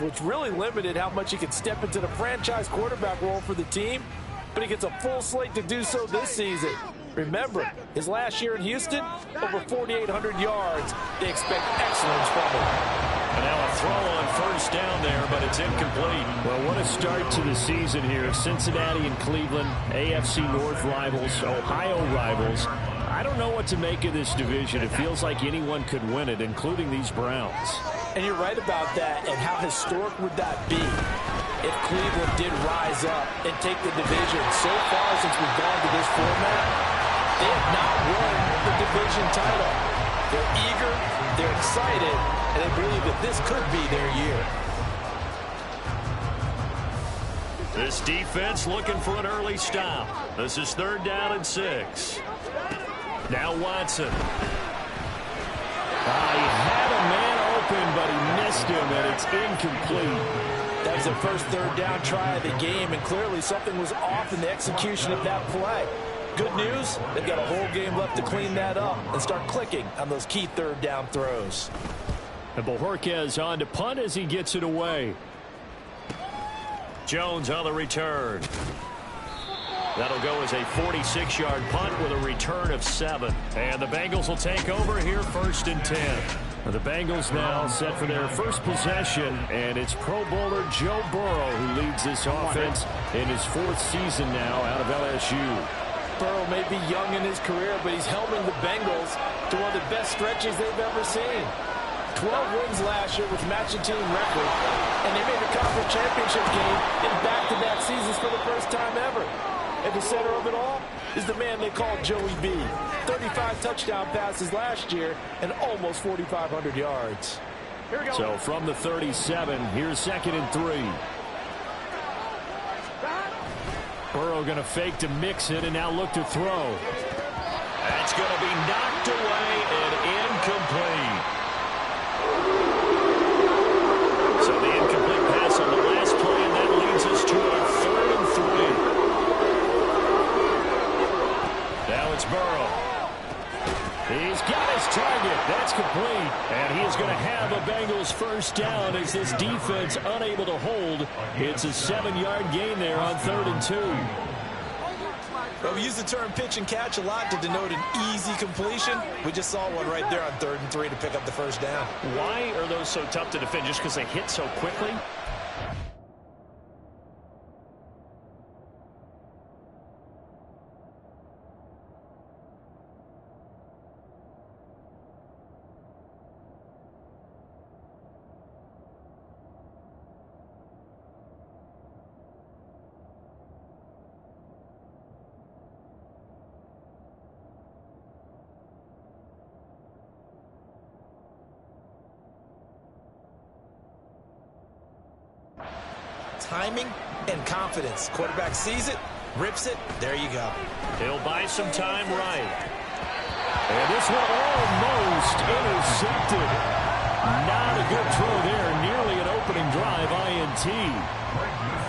which really limited how much he could step into the franchise quarterback role for the team. But he gets a full slate to do so this season. Remember, his last year in Houston, over 4,800 yards. They expect excellence from him. And now a throw on first down there, but it's incomplete. Well, what a start to the season here. Cincinnati and Cleveland, AFC North rivals, Ohio rivals. I don't know what to make of this division. It feels like anyone could win it, including these Browns. And you're right about that. And how historic would that be if Cleveland did rise up and take the division? So far since we've gone to this format, they have not won the division title. They're eager, they're excited, and they believe that this could be their year. This defense looking for an early stop. This is 3rd down and 6. Now Watson. He had a man open, but he missed him, and it's incomplete. That was the first 3rd down try of the game, and clearly something was off in the execution of that play. Good news, they've got a whole game left to clean that up and start clicking on those key 3rd down throws. And Bojorquez on to punt as he gets it away. Jones on the return. That'll go as a 46-yard punt with a return of 7. And the Bengals will take over here 1st and 10. The Bengals now set for their first possession, and it's Pro Bowler Joe Burrow who leads this offense in his 4th season now out of LSU. Burrow may be young in his career, but he's helping the Bengals to one of the best stretches they've ever seen. 12 wins last year, which matched the team record, and they made the conference championship game in back-to-back seasons for the first time ever. At the center of it all is the man they call Joey B. 35 touchdown passes last year and almost 4,500 yards. Here we go. So from the 37, here's 2nd and 3. Burrow going to fake to mix it and now look to throw. That's going to be knocked away and incomplete. So the incomplete pass on the last play, and that leads us to our 3rd and 3. Now it's Burrow. He's got his target. That's complete. And he is going to have a Bengals first down as this defense unable to hold. It's a 7-yard gain there on 3rd and 2. Well, we use the term pitch and catch a lot to denote an easy completion. We just saw one right there on 3rd and 3 to pick up the first down. Why are those so tough to defend? Just because they hit so quickly? Timing and confidence. Quarterback sees it, rips it, there you go. He'll buy some time right. And this one almost intercepted. Not a good throw there. Nearly an opening drive, INT.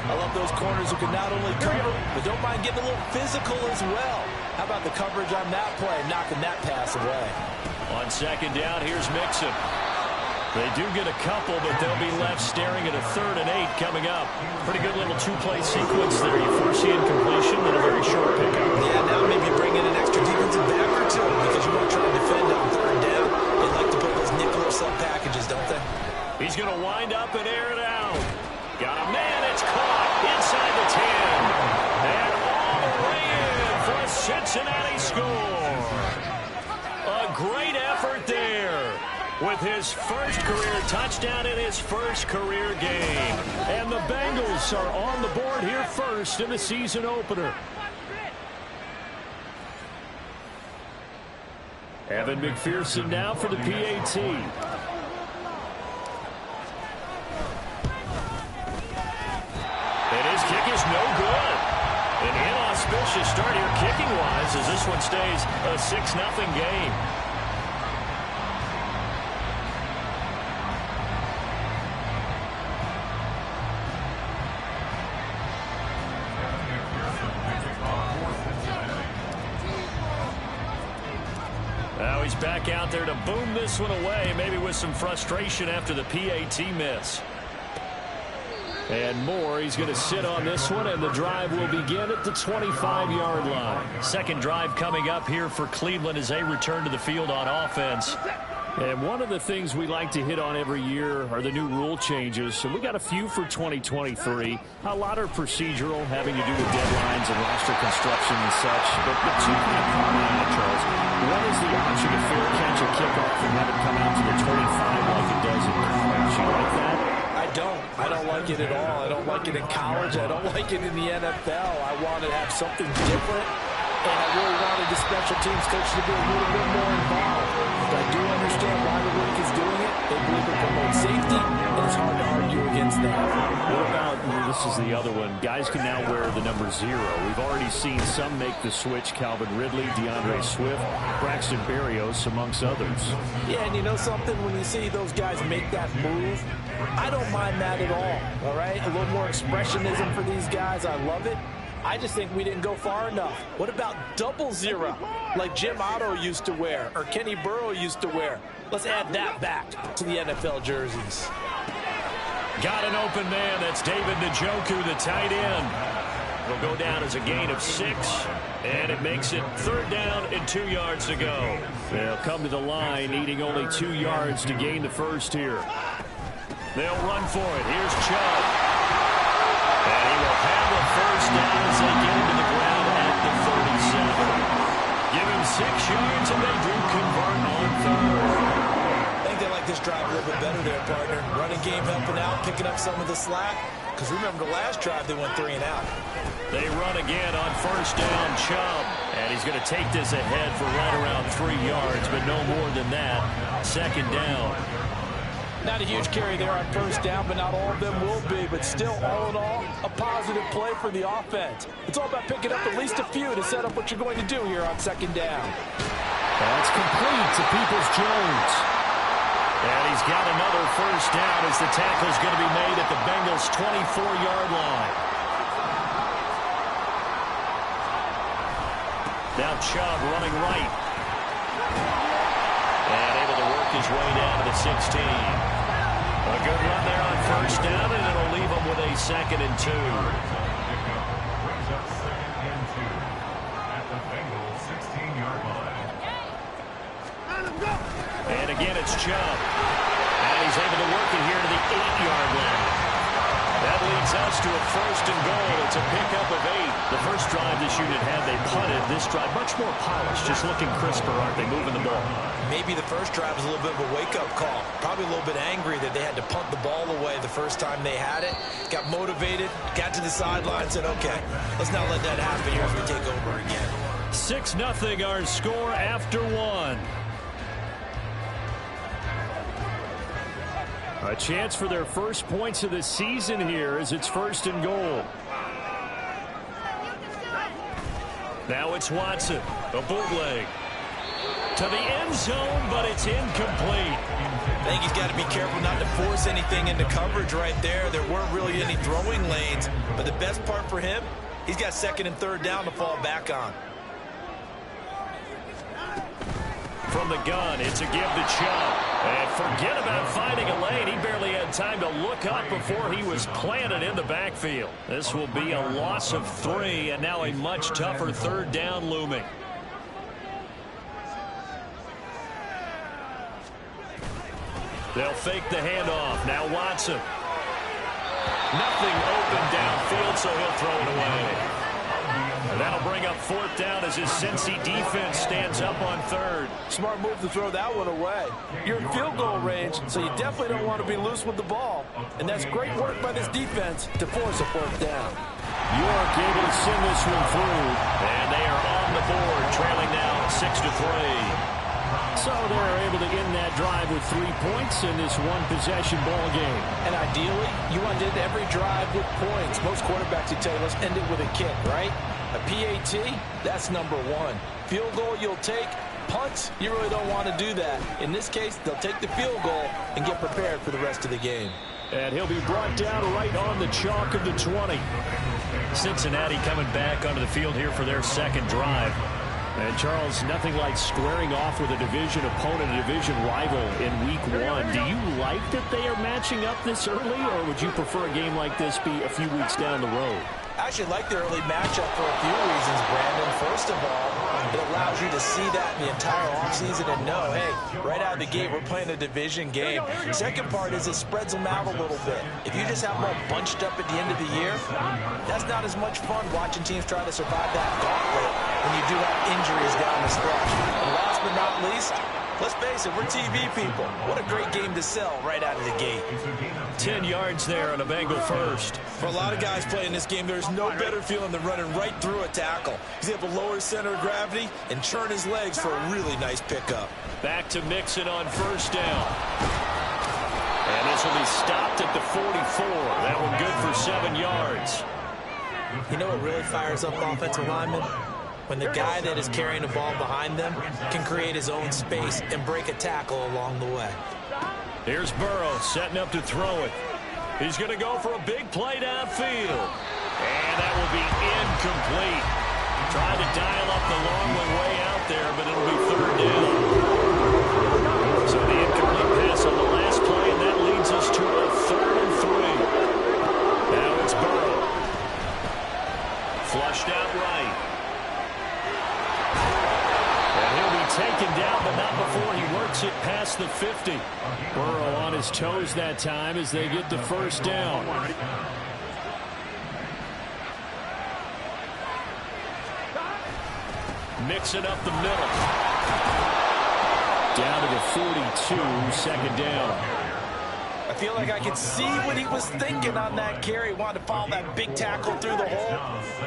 I love those corners who can not only cover, but don't mind getting a little physical as well. How about the coverage on that play, knocking that pass away? On 2nd down, here's Mixon. They do get a couple, but they'll be left staring at a 3rd and 8 coming up. Pretty good little 2-play sequence there. You force the incompletion and a very short pickup. Yeah, now maybe bring in an extra defensive back or two because you want to try and defend on 3rd down. They like to put those nickel or sub packages, don't they? He's going to wind up and air it out. Got a man. It's caught inside the 10. And all the way in for a Cincinnati score. A great effort there. With his first career touchdown in his first career game. And the Bengals are on the board here first in the season opener. Evan McPherson now for the PAT. And his kick is no good. An inauspicious start here kicking-wise as this one stays a 6-0 game. Now he's back out there to boom this one away, maybe with some frustration after the PAT miss. And more, he's going to sit on this one, and the drive will begin at the 25-yard line. Second drive coming up here for Cleveland as they return to the field on offense. And one of the things we like to hit on every year are the new rule changes. So we got a few for 2023. A lot are procedural, having to do with deadlines and roster construction and such. But the two kind of common, Charles. One is the option to fair catch a kickoff and have it come out to the 25 like it does in college. You like that? I don't like it at all. I don't like it in college. I don't like it in the NFL. I want to have something different, and I really wanted the special teams coach to be a little bit more involved. But I do understand why the league is doing it. They believe it promotes safety, and it's hard to argue against that. What about, this is the other one, guys can now wear the number 0. We've already seen some make the switch, Calvin Ridley, DeAndre Swift, Braxton Berrios, amongst others. Yeah, and you know something? When you see those guys make that move, I don't mind that at all right? A little more expressionism for these guys. I love it. I just think we didn't go far enough. What about 00, like Jim Otto used to wear or Kenny Burrow used to wear? Let's add that back to the NFL jerseys. Got an open man. That's David Njoku, the tight end. Will go down as a gain of 6, and it makes it 3rd down and 2 yards to go. They'll come to the line, needing only 2 yards to gain the first here. They'll run for it. Here's Chubb. And he will have a first down as they get him to the ground at the 37. Give him 6 yards, and they do convert on 3rd. I think they like this drive a little bit better there, partner. Running game helping out, picking up some of the slack. Because remember the last drive, they went 3 and out. They run again on first down, Chubb. And he's going to take this ahead for right around 3 yards, but no more than that. 2nd down. Not a huge carry there on first down, but not all of them will be. But still, all in all, a positive play for the offense. It's all about picking up at least a few to set up what you're going to do here on 2nd down. That's complete to Peoples-Jones. And he's got another first down as the tackle's going to be made at the Bengals' 24-yard line. Now Chubb running right. And able to work his way down to the 16. A good run there on first down, and it'll leave him with a 2nd and 2. And again, it's Chubb. And he's able to work it here to the 8-yard line. That leads us to a 1st and goal. It's a pickup of 8. The first drive this unit had, they punted. This drive, much more polished, just looking crisper, aren't they, moving the ball? Maybe the first drive was a little bit of a wake-up call. Probably a little bit angry that they had to punt the ball away the first time they had it. Got motivated, got to the sideline, said, okay, let's not let that happen here as we take over again. 6-0 our score after 1. A chance for their first points of the season here as it's 1st and goal. Now it's Watson, a bootleg. To the end zone, but it's incomplete. I think he's got to be careful not to force anything into coverage right there. There weren't really any throwing lanes, but the best part for him, he's got 2nd and 3rd down to fall back on. From the gun, it's a give to Chubb. And forget about finding a lane. He barely had time to look up before he was planted in the backfield. This will be a loss of 3, and now a much tougher 3rd down looming. They'll fake the handoff. Now Watson. Nothing open downfield, so he'll throw it away. And that'll bring up 4th down as his Cincy defense stands up on 3rd. Smart move to throw that one away. You're in field goal range, so you definitely don't want to be loose with the ball. And that's great work by this defense to force a 4th down. York able to send this one through. And they are on the board, trailing now 6-3. So they're able to end that drive with 3 points in this one-possession ball game. And ideally, you want to end every drive with points. Most quarterbacks would tell you, let's end it with a kick, right? A PAT, that's number 1. Field goal you'll take. Punts, you really don't want to do that. In this case, they'll take the field goal and get prepared for the rest of the game. And he'll be brought down right on the chalk of the 20. Cincinnati coming back onto the field here for their 2nd drive. And Charles, nothing like squaring off with a division opponent, a division rival in week 1. Do you like that they are matching up this early, or would you prefer a game like this be a few weeks down the road? I actually like the early matchup for a few reasons, Brandon. First of all, it allows you to see that in the entire offseason and know, hey, right out of the gate, we're playing a division game. Second part is it spreads them out a little bit. If you just have them all bunched up at the end of the year, that's not as much fun watching teams try to survive that gauntlet when you do have injuries down the stretch. And last but not least, let's face it, we're TV people. What a great game to sell right out of the gate. 10 yards there on a Bengal first. For a lot of guys playing this game, there's no better feeling than running right through a tackle. He's able to lower his center of gravity and churn his legs for a really nice pickup. Back to Mixon on first down. And this will be stopped at the 44. That one good for 7 yards. You know what really fires up offensive linemen? When the guy that is carrying the ball behind them can create his own space and break a tackle along the way. Here's Burrow setting up to throw it. He's going to go for a big play downfield. And that will be incomplete. Trying to dial up the long one way out there, but it'll be third down. So the incomplete pass on the last play, and that leads us to a 3rd and 3. Now it's Burrow. Flushed out right. Taken down, but not before he works it past the 50. Burrow on his toes that time as they get the first down. Mixing up the middle. Down to the 42, second down. I feel like I could see what he was thinking on that carry. Wanted to follow that big tackle through the hole.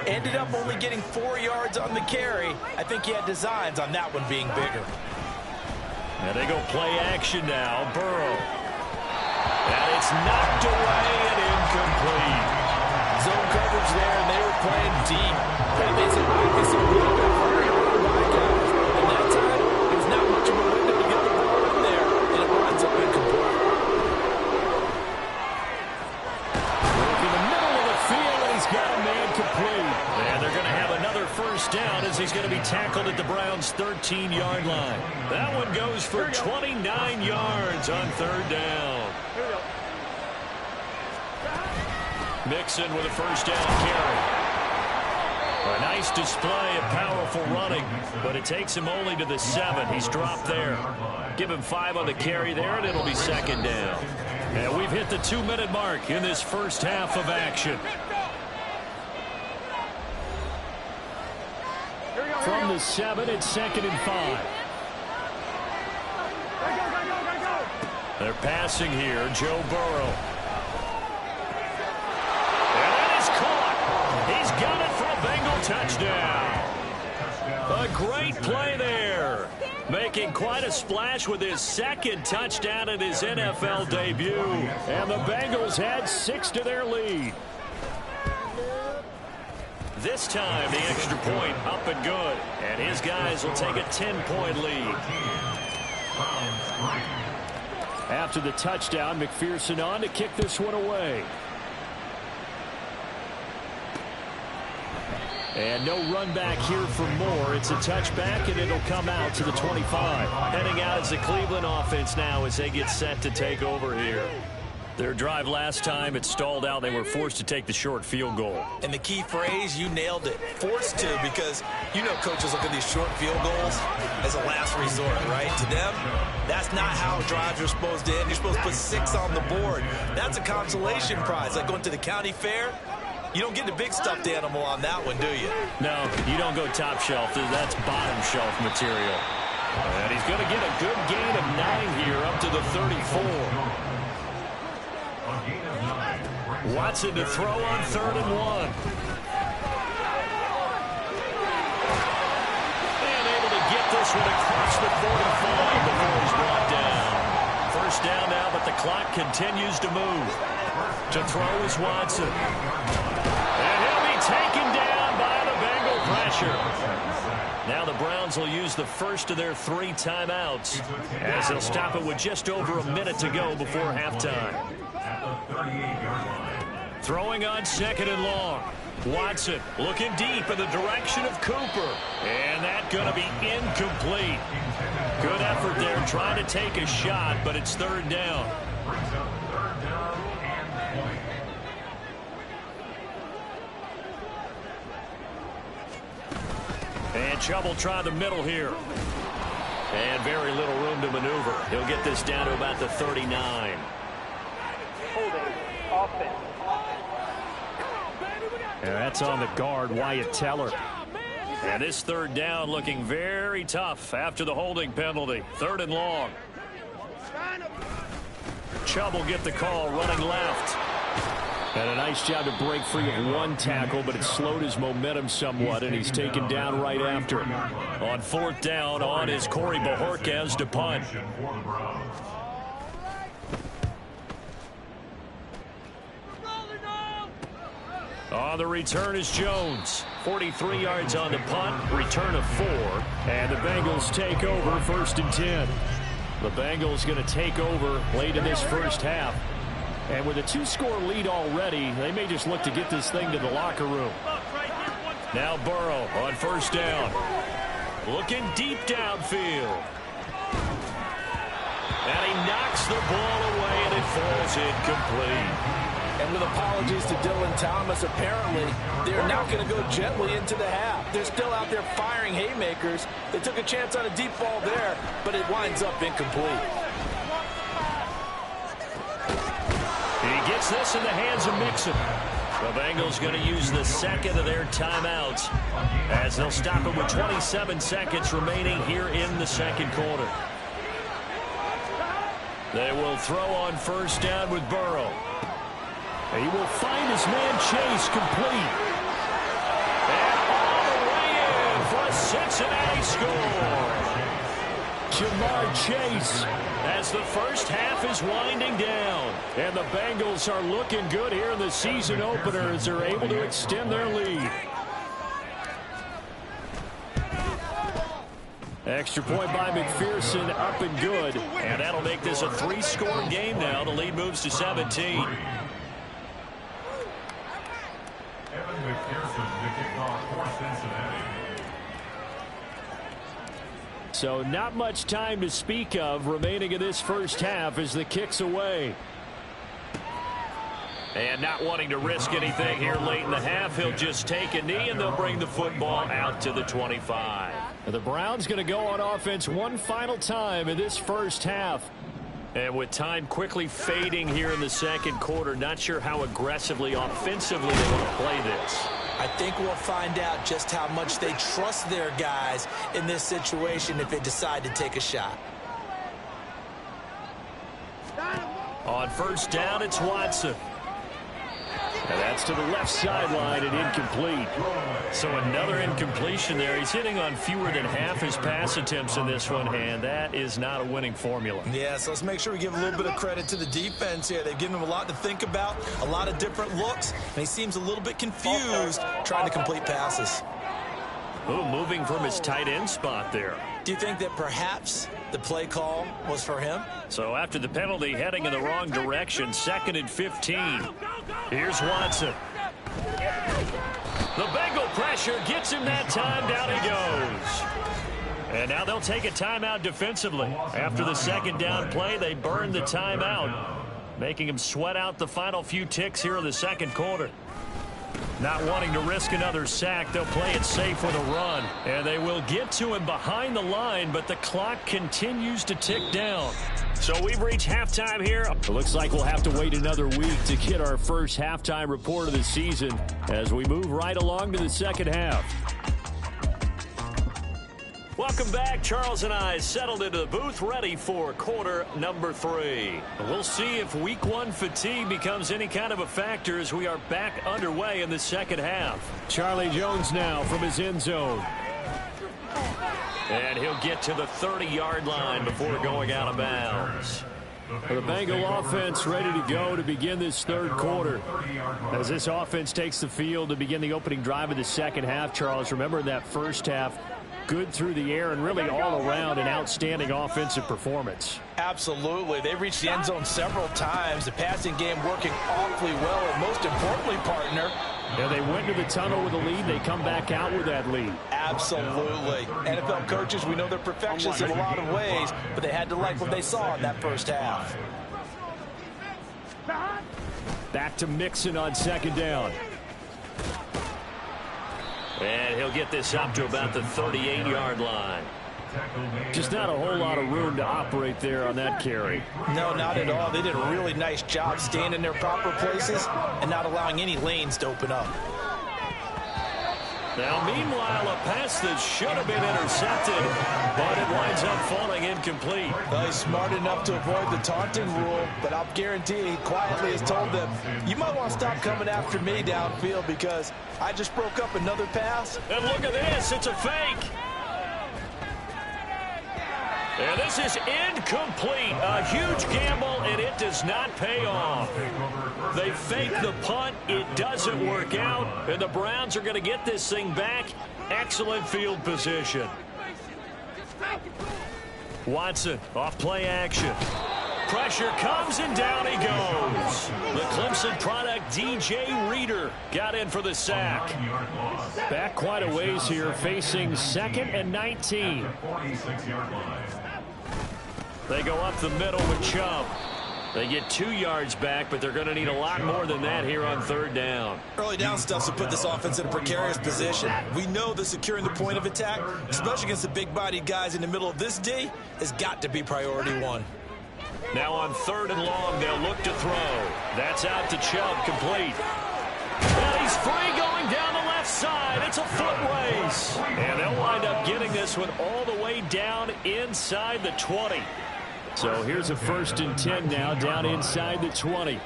Ended up only getting 4 yards on the carry. I think he had designs on that one being bigger. And they go play action now. Burrow. And it's knocked away and incomplete. Zone coverage there, and they were playing deep. That makes it obvious a little bit harder on my guys. And that time, there's not much of a window to get the ball in there, and it winds up incomplete. Got a man complete. And they're going to have another first down as he's going to be tackled at the Browns' 13-yard line. That one goes for 29 yards on third down. Mixon with a first down carry. A nice display of powerful running, but it takes him only to the 7. He's dropped there. Give him 5 on the carry there, and it'll be second down. And we've hit the 2-minute mark in this first half of action. From the 7, it's 2nd and 5. They're passing here, Joe Burrow. And that is caught. He's got it for a Bengal touchdown. A great play there. Making quite a splash with his 2nd touchdown in his NFL debut. And the Bengals had 6 to their lead. This time, the extra point up and good. And his guys will take a 10-point lead. After the touchdown, McPherson on to kick this one away. And no run back here for Moore. It's a touchback, and it'll come out to the 25. Heading out is the Cleveland offense now as they get set to take over here. Their drive last time, it stalled out. They were forced to take the short field goal. And the key phrase, you nailed it. Forced to, because you know coaches look at these short field goals as a last resort, right? To them, that's not how drives are supposed to end. You're supposed to put 6 on the board. That's a consolation prize. Like going to the county fair, you don't get the big stuffed animal on that one, do you? No, you don't go top shelf. That's bottom shelf material. And he's going to get a good gain of 9 here up to the 34. Watson to throw on 3rd and 1. And able to get this one across the 45 before he's brought down. First down now, but the clock continues to move. To throw is Watson. And he'll be taken down by the Bengal pressure. Now the Browns will use the first of their 3 timeouts as they'll stop it with just over a minute to go before halftime. Throwing on 2nd and long. Watson looking deep in the direction of Cooper. And that's going to be incomplete. Good effort there trying to take a shot, but it's third down. And trouble trying the middle here. And very little room to maneuver. He'll get this down to about the 39. Holding offense. And that's on the guard, Wyatt Teller. And this third down looking very tough after the holding penalty. Third and long. Chubb will get the call running left. And a nice job to break free of one tackle, but it slowed his momentum somewhat, and he's taken down right after. On fourth down, on is Corey Bojorquez to punt. On the return is Jones. 43 yards on the punt, return of 4. And the Bengals take over first and 10. The Bengals going to take over late in this first half. And with a 2-score lead already, they may just look to get this thing to the locker room. Now Burrow on first down. Looking deep downfield. And he knocks the ball away, and it falls incomplete. And with apologies to Dylan Thomas, apparently they're not going to go gently into the half. They're still out there firing haymakers. They took a chance on a deep ball there, but it winds up incomplete. He gets this in the hands of Mixon. The Bengals going to use the second of their timeouts as they'll stop it with 27 seconds remaining here in the second quarter. They will throw on first down with Burrow. He will find his man Chase complete. And all the way in for a Cincinnati score. Jamar Chase. As the first half is winding down. And the Bengals are looking good here in the season opener as they're able to extend their lead. Extra point by McPherson, up and good. And that'll make this a 3-score game now. The lead moves to 17. So not much time to speak of remaining in this first half as the kick's away. And not wanting to risk anything here late in the half, he'll just take a knee and they'll bring the football out to the 25. The Browns going to go on offense one final time in this first half. And with time quickly fading here in the second quarter, not sure how aggressively, offensively they want to play this. I think we'll find out just how much they trust their guys in this situation if they decide to take a shot. On first down, it's Watson. And that's to the left sideline and incomplete. So another incompletion there. He's hitting on fewer than half his pass attempts in this one, and that is not a winning formula. Yeah, so let's make sure we give a little bit of credit to the defense here. They've given him a lot to think about, a lot of different looks, and he seems a little bit confused trying to complete passes. Ooh, moving from his tight end spot there. Do you think that perhaps the play call was for him? So after the penalty, heading in the wrong direction, 2nd and 15. Here's Watson. The Bengal pressure gets him that time. Down he goes. And now they'll take a timeout defensively. After the second down play, they burn the timeout, making him sweat out the final few ticks here in the second quarter. Not wanting to risk another sack, they'll play it safe with a run. And they will get to him behind the line, but the clock continues to tick down. So we've reached halftime here. It looks like we'll have to wait another week to get our first halftime report of the season as we move right along to the second half. Welcome back. Charles and I settled into the booth ready for quarter number 3. We'll see if week 1 fatigue becomes any kind of a factor as we are back underway in the second half. Charlie Jones now from his end zone. And he'll get to the 30-yard line before going out of bounds. The Bengal offense ready to go to begin this third quarter. As this offense takes the field to begin the opening drive of the second half, Charles, remember in that first half, good through the air and really all around an outstanding offensive performance. Absolutely. They reached the end zone several times. The passing game working awfully well. And most importantly, partner, Yeah, they went to the tunnel with a lead. They come back out with that lead. Absolutely. NFL coaches, we know they're perfectionists in a lot of ways, but they had to like what they saw in that first half. Back to Mixon on second down. And he'll get this up to about the 38-yard line. Just not a whole lot of room to operate there on that carry. No, not at all. They did a really nice job staying in their proper places and not allowing any lanes to open up. Now, meanwhile, a pass that should have been intercepted, but it winds up falling incomplete. Well, he's smart enough to avoid the taunting rule, but I'll guarantee he quietly has told them, you might want to stop coming after me downfield because I just broke up another pass. And look at this. It's a fake. And this is incomplete. A huge gamble, and it does not pay off. They fake the punt. It doesn't work out, and the Browns are going to get this thing back. Excellent field position. Watson off play action. Pressure comes, and down he goes. The Clemson product, DJ Reader, got in for the sack. Back quite a ways here, facing 2nd and 19. They go up the middle with Chubb. They get 2 yards back, but they're going to need a lot more than that here on third down. Early down stuff to put this offense in a precarious position. We know that securing the point of attack, especially against the big-bodied guys in the middle of this D, has got to be priority one. Now on 3rd and long, they'll look to throw. That's out to Chubb, complete. And he's free going down the left side. It's a foot race. And they'll wind up getting this one all the way down inside the 20. So here's a 1st and 10 now, down inside the 20.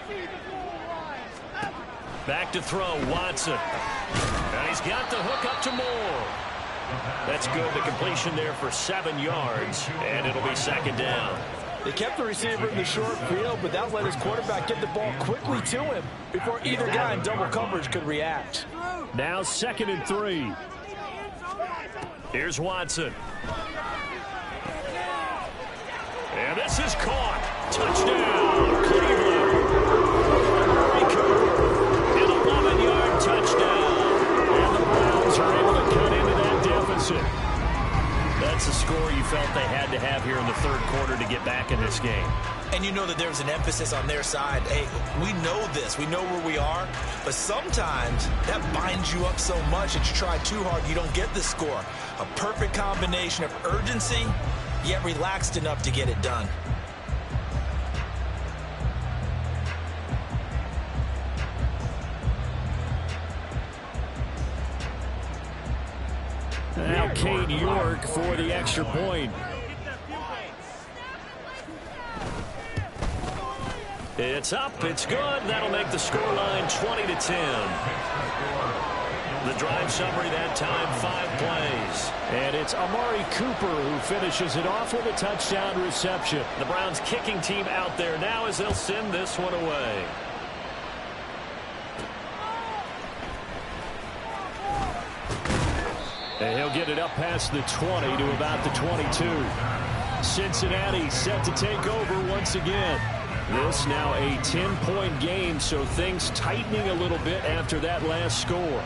Back to throw, Watson. And he's got the hook up to Moore. That's good. The completion there for 7 yards. And it'll be 2nd down. They kept the receiver in the short field, but that let his quarterback get the ball quickly to him before either guy in double coverage could react. Now 2nd and 3. Here's Watson. And this is caught. Touchdown, Cleveland. An 11-yard touchdown. And the Browns are able to cut into that deficit. That's the score you felt they had to have here in the 3rd quarter to get back in this game. And you know that there's an emphasis on their side. Hey, we know this. We know where we are. But sometimes that binds you up so much that you try too hard, you don't get the score. A perfect combination of urgency, yet relaxed enough to get it done. Now Cade York for the extra point. It's up. It's good. That'll make the scoreline 20-10. The drive summary that time, 5 plays. And it's Amari Cooper who finishes it off with a touchdown reception. The Browns kicking team out there now as they'll send this one away. And he'll get it up past the 20 to about the 22. Cincinnati set to take over once again. This now a 10-point game, so things tightening a little bit after that last score.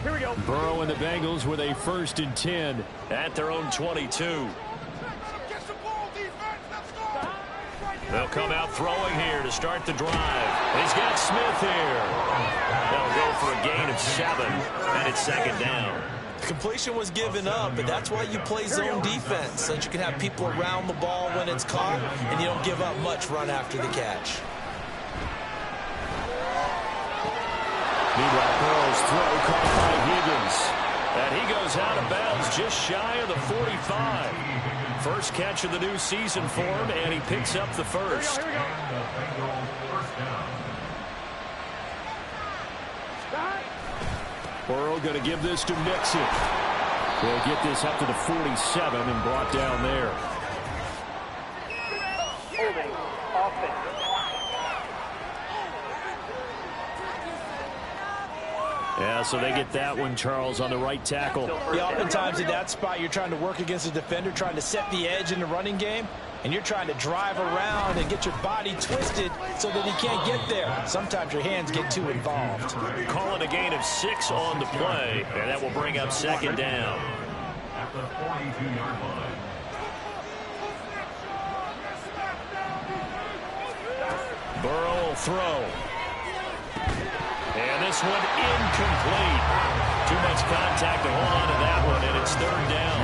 Here we go. Burrow and the Bengals with a 1st and 10 at their own 22. They'll come out throwing here to start the drive. He's got Smith here. They'll go for a gain of 7, and it's 2nd down. Completion was given up, but that's why you play zone defense, so that you can have people around the ball when it's caught, and you don't give up much run after the catch. Meanwhile, Burrow's throw caught by Higgins. And he goes out of bounds just shy of the 45. First catch of the new season for him, and he picks up the first. Here we go. Burrow going to give this to Mixon. They'll get this up to the 47 and brought down there. Holding. Offense. Yeah, so they get that one, Charles, on the right tackle. Yeah, oftentimes in that spot, you're trying to work against a defender, trying to set the edge in the running game, and you're trying to drive around and get your body twisted so that he can't get there. Sometimes your hands get too involved. Calling a gain of 6 on the play, and that will bring up 2nd down. At the 42-yard line. Burrow will throw. And this one incomplete. Too much contact to hold on to that one, and it's 3rd down.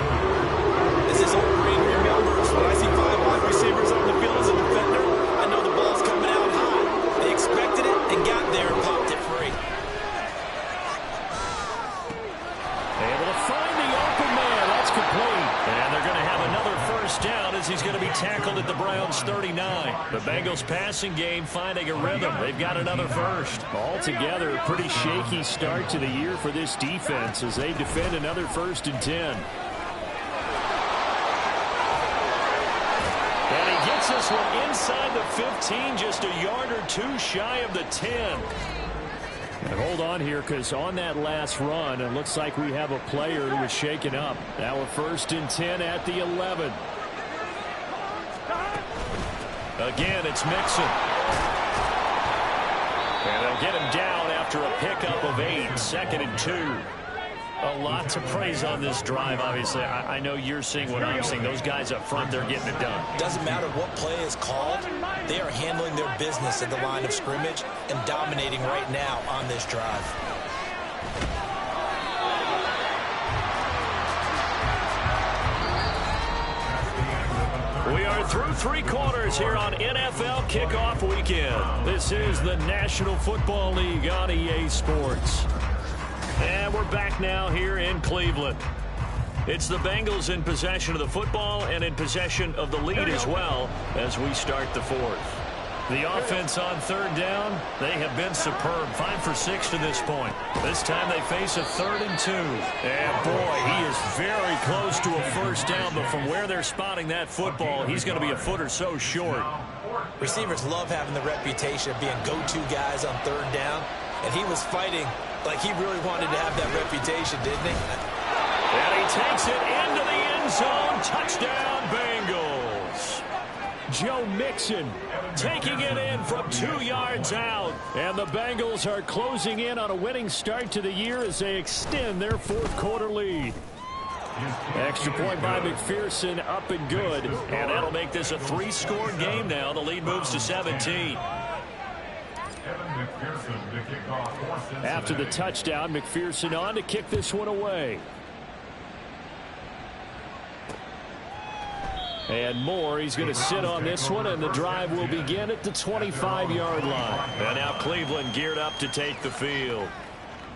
This is old Green remembers. When I see 5 wide receivers on the field as a defender, I know the ball's coming out high. They expected it and got there and popped it free. Able to find the open man. That's complete. And they're going to have another 1st down as he's going to be tackled at the Browns' 39. The Bengals passing game finding a rhythm. They've got another first. Altogether, a pretty shaky start to the year for this defense as they defend another 1st and 10. And he gets this one inside the 15, just a yard or 2 shy of the 10. And hold on here, because on that last run, it looks like we have a player who was shaken up. Now a 1st and 10 at the 11. Again, it's Mixon. And they'll get him down after a pickup of 8, 2nd and 2. A lot to praise on this drive, obviously. I know you're seeing what I'm seeing. Those guys up front, they're getting it done. Doesn't matter what play is called. They are handling their business at the line of scrimmage and dominating right now on this drive. We are through 3 quarters here on NFL Kickoff Weekend. This is the National Football League on EA Sports. And we're back now here in Cleveland. It's the Bengals in possession of the football and in possession of the lead as well as we start the 4th. The offense on 3rd down, they have been superb. 5 for 6 to this point. This time they face a 3rd and 2. And boy, he is very close to a 1st down, but from where they're spotting that football, he's going to be a foot or so short. Receivers love having the reputation of being go-to guys on 3rd down, and he was fighting like he really wanted to have that reputation, didn't he? And he takes it into the end zone. Touchdown, Bengals. Joe Mixon taking it in from 2 yards out. And the Bengals are closing in on a winning start to the year as they extend their 4th quarter lead. Extra point by McPherson, up and good. And that'll make this a 3-score game now. The lead moves to 17. After the touchdown, McPherson on to kick this one away. And Moore, he's going to sit on this one, and the drive will begin at the 25-yard line. And now Cleveland geared up to take the field.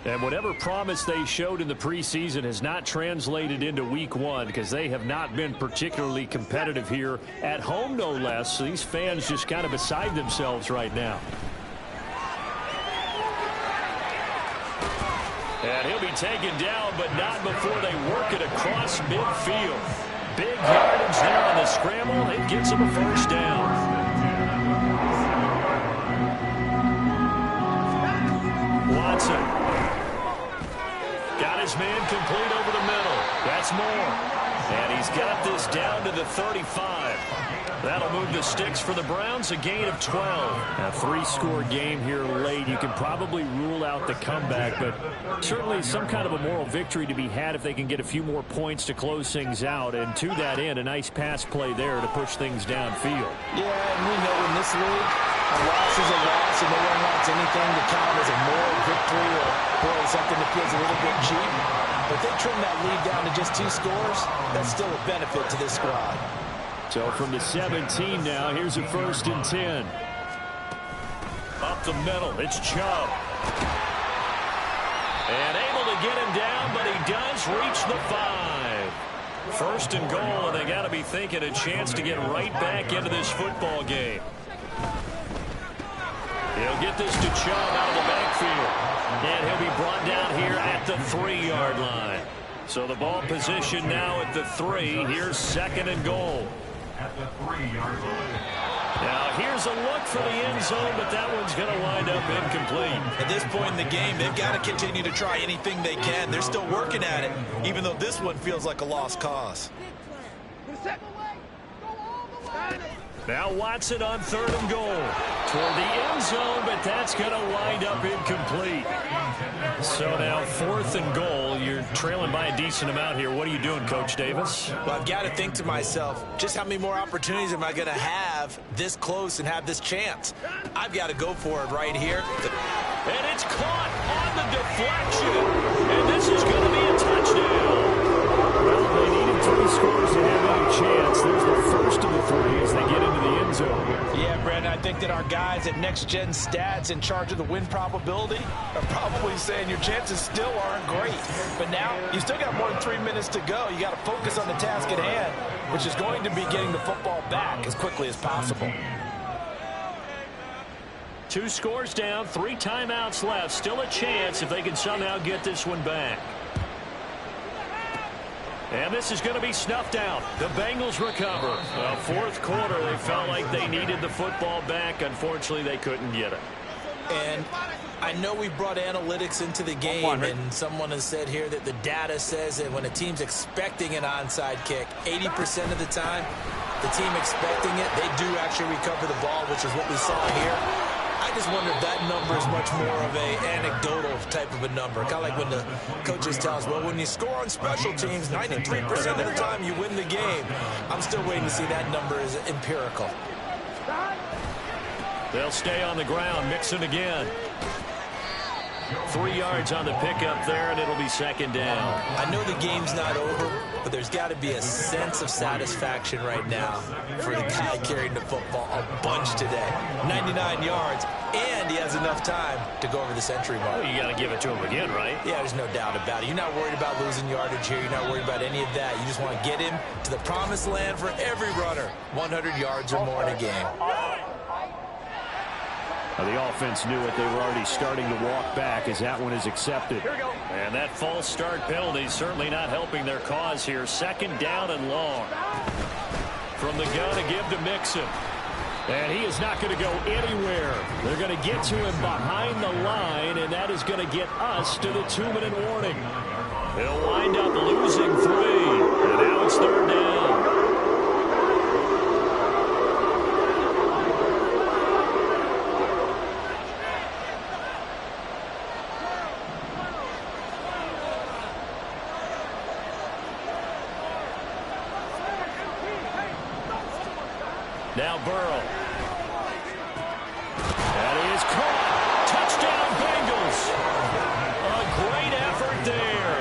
And whatever promise they showed in the preseason has not translated into week 1 because they have not been particularly competitive here at home, no less. So these fans just kind of beside themselves right now. And he'll be taken down, but not before they work it across midfield. Big yardage there on the scramble. It gets him a 1st down. Watson. Got his man complete over the middle. That's Moore. And he's got this down to the 35. That'll move the sticks for the Browns, a gain of 12. A three-score game here late. You can probably rule out the comeback, but certainly some kind of a moral victory to be had if they can get a few more points to close things out. And to that end, a nice pass play there to push things downfield. Yeah, and we know in this league, a loss is a loss, and no one wants anything to count as a moral victory or boy, something that feels a little bit cheap. But if they trim that lead down to just 2 scores, that's still a benefit to this squad. So from the 17 now, here's a 1st and 10. Up the middle, it's Chubb. And able to get him down, but he does reach the 5. 1st and goal, and they got to be thinking a chance to get right back into this football game. He'll get this to Chubb out of the backfield. And he'll be brought down here at the 3-yard line. So the ball position now at the 3. Here's 2nd and goal. At the 3-yard line. Now here's a look for the end zone, but that one's going to wind up incomplete. At this point in the game, they've got to continue to try anything they can. They're still working at it, even though this one feels like a lost cause. Now Watson on 3rd and goal. Toward the end zone, but that's going to wind up incomplete. So now 4th and goal. You're trailing by a decent amount here. What are you doing, Coach Davis? Well, I've got to think to myself, just how many more opportunities am I going to have this close and have this chance? I've got to go for it right here. And it's caught on the deflection. And this is going to be a touchdown. Well, they needed 3 scores to have any chance. There's the first of the 3 as they get into the end zone. Yeah, Brandon, I think that our guys at Next Gen Stats in charge of the win probability are probably saying your chances still aren't great. But now you still got more than 3 minutes to go. You got to focus on the task at hand, which is going to be getting the football back as quickly as possible. 2 scores down, 3 timeouts left. Still a chance if they can somehow get this one back. And this is going to be snuffed out. The Bengals recover. 4th quarter, they felt like they needed the football back. Unfortunately, they couldn't get it. And I know we brought analytics into the game, and someone has said here that the data says that when a team's expecting an onside kick, 80% of the time, the team expecting it, they do actually recover the ball, which is what we saw here. I just wonder if that number is much more of a anecdotal type of a number. Kind of like when the coaches tell us, well, when you score on special teams, 93% of the time you win the game. I'm still waiting to see that number is empirical. They'll stay on the ground, Mixon again. 3 yards on the pickup there, and it'll be 2nd down. I know the game's not over, but there's got to be a sense of satisfaction right now for the guy carrying the football a bunch today. 99 yards, and he has enough time to go over the century mark. Well, you got to give it to him again, right? Yeah, there's no doubt about it. You're not worried about losing yardage here. You're not worried about any of that. You just want to get him to the promised land for every runner. 100 yards or more in a game. The offense knew it. They were already starting to walk back as that one is accepted. And that false start penalty certainly not helping their cause here. 2nd down and long. From the gun to give to Mixon. And he is not going to go anywhere. They're going to get to him behind the line, and that is going to get us to the 2-minute warning. He'll wind up losing 3. And now it's 3rd down. Now Burrow. That is caught. Touchdown Bengals. A great effort there.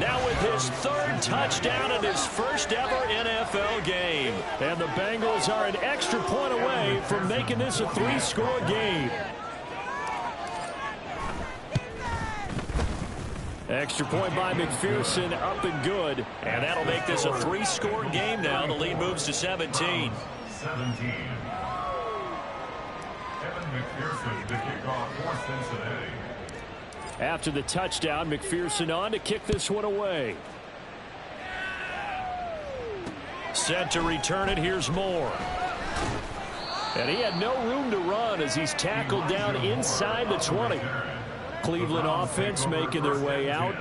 Now with his 3rd touchdown in his first ever NFL game. And the Bengals are an extra point away from making this a 3-score game. Extra point by McPherson, up and good. And that'll make this a 3-score game now. The lead moves to 17. 17. Evan McPherson to kick off for Cincinnati. After the touchdown, McPherson on to kick this one away. Set to return it. Here's Moore. And he had no room to run as he's tackled down inside the 20. Cleveland offense making their way out.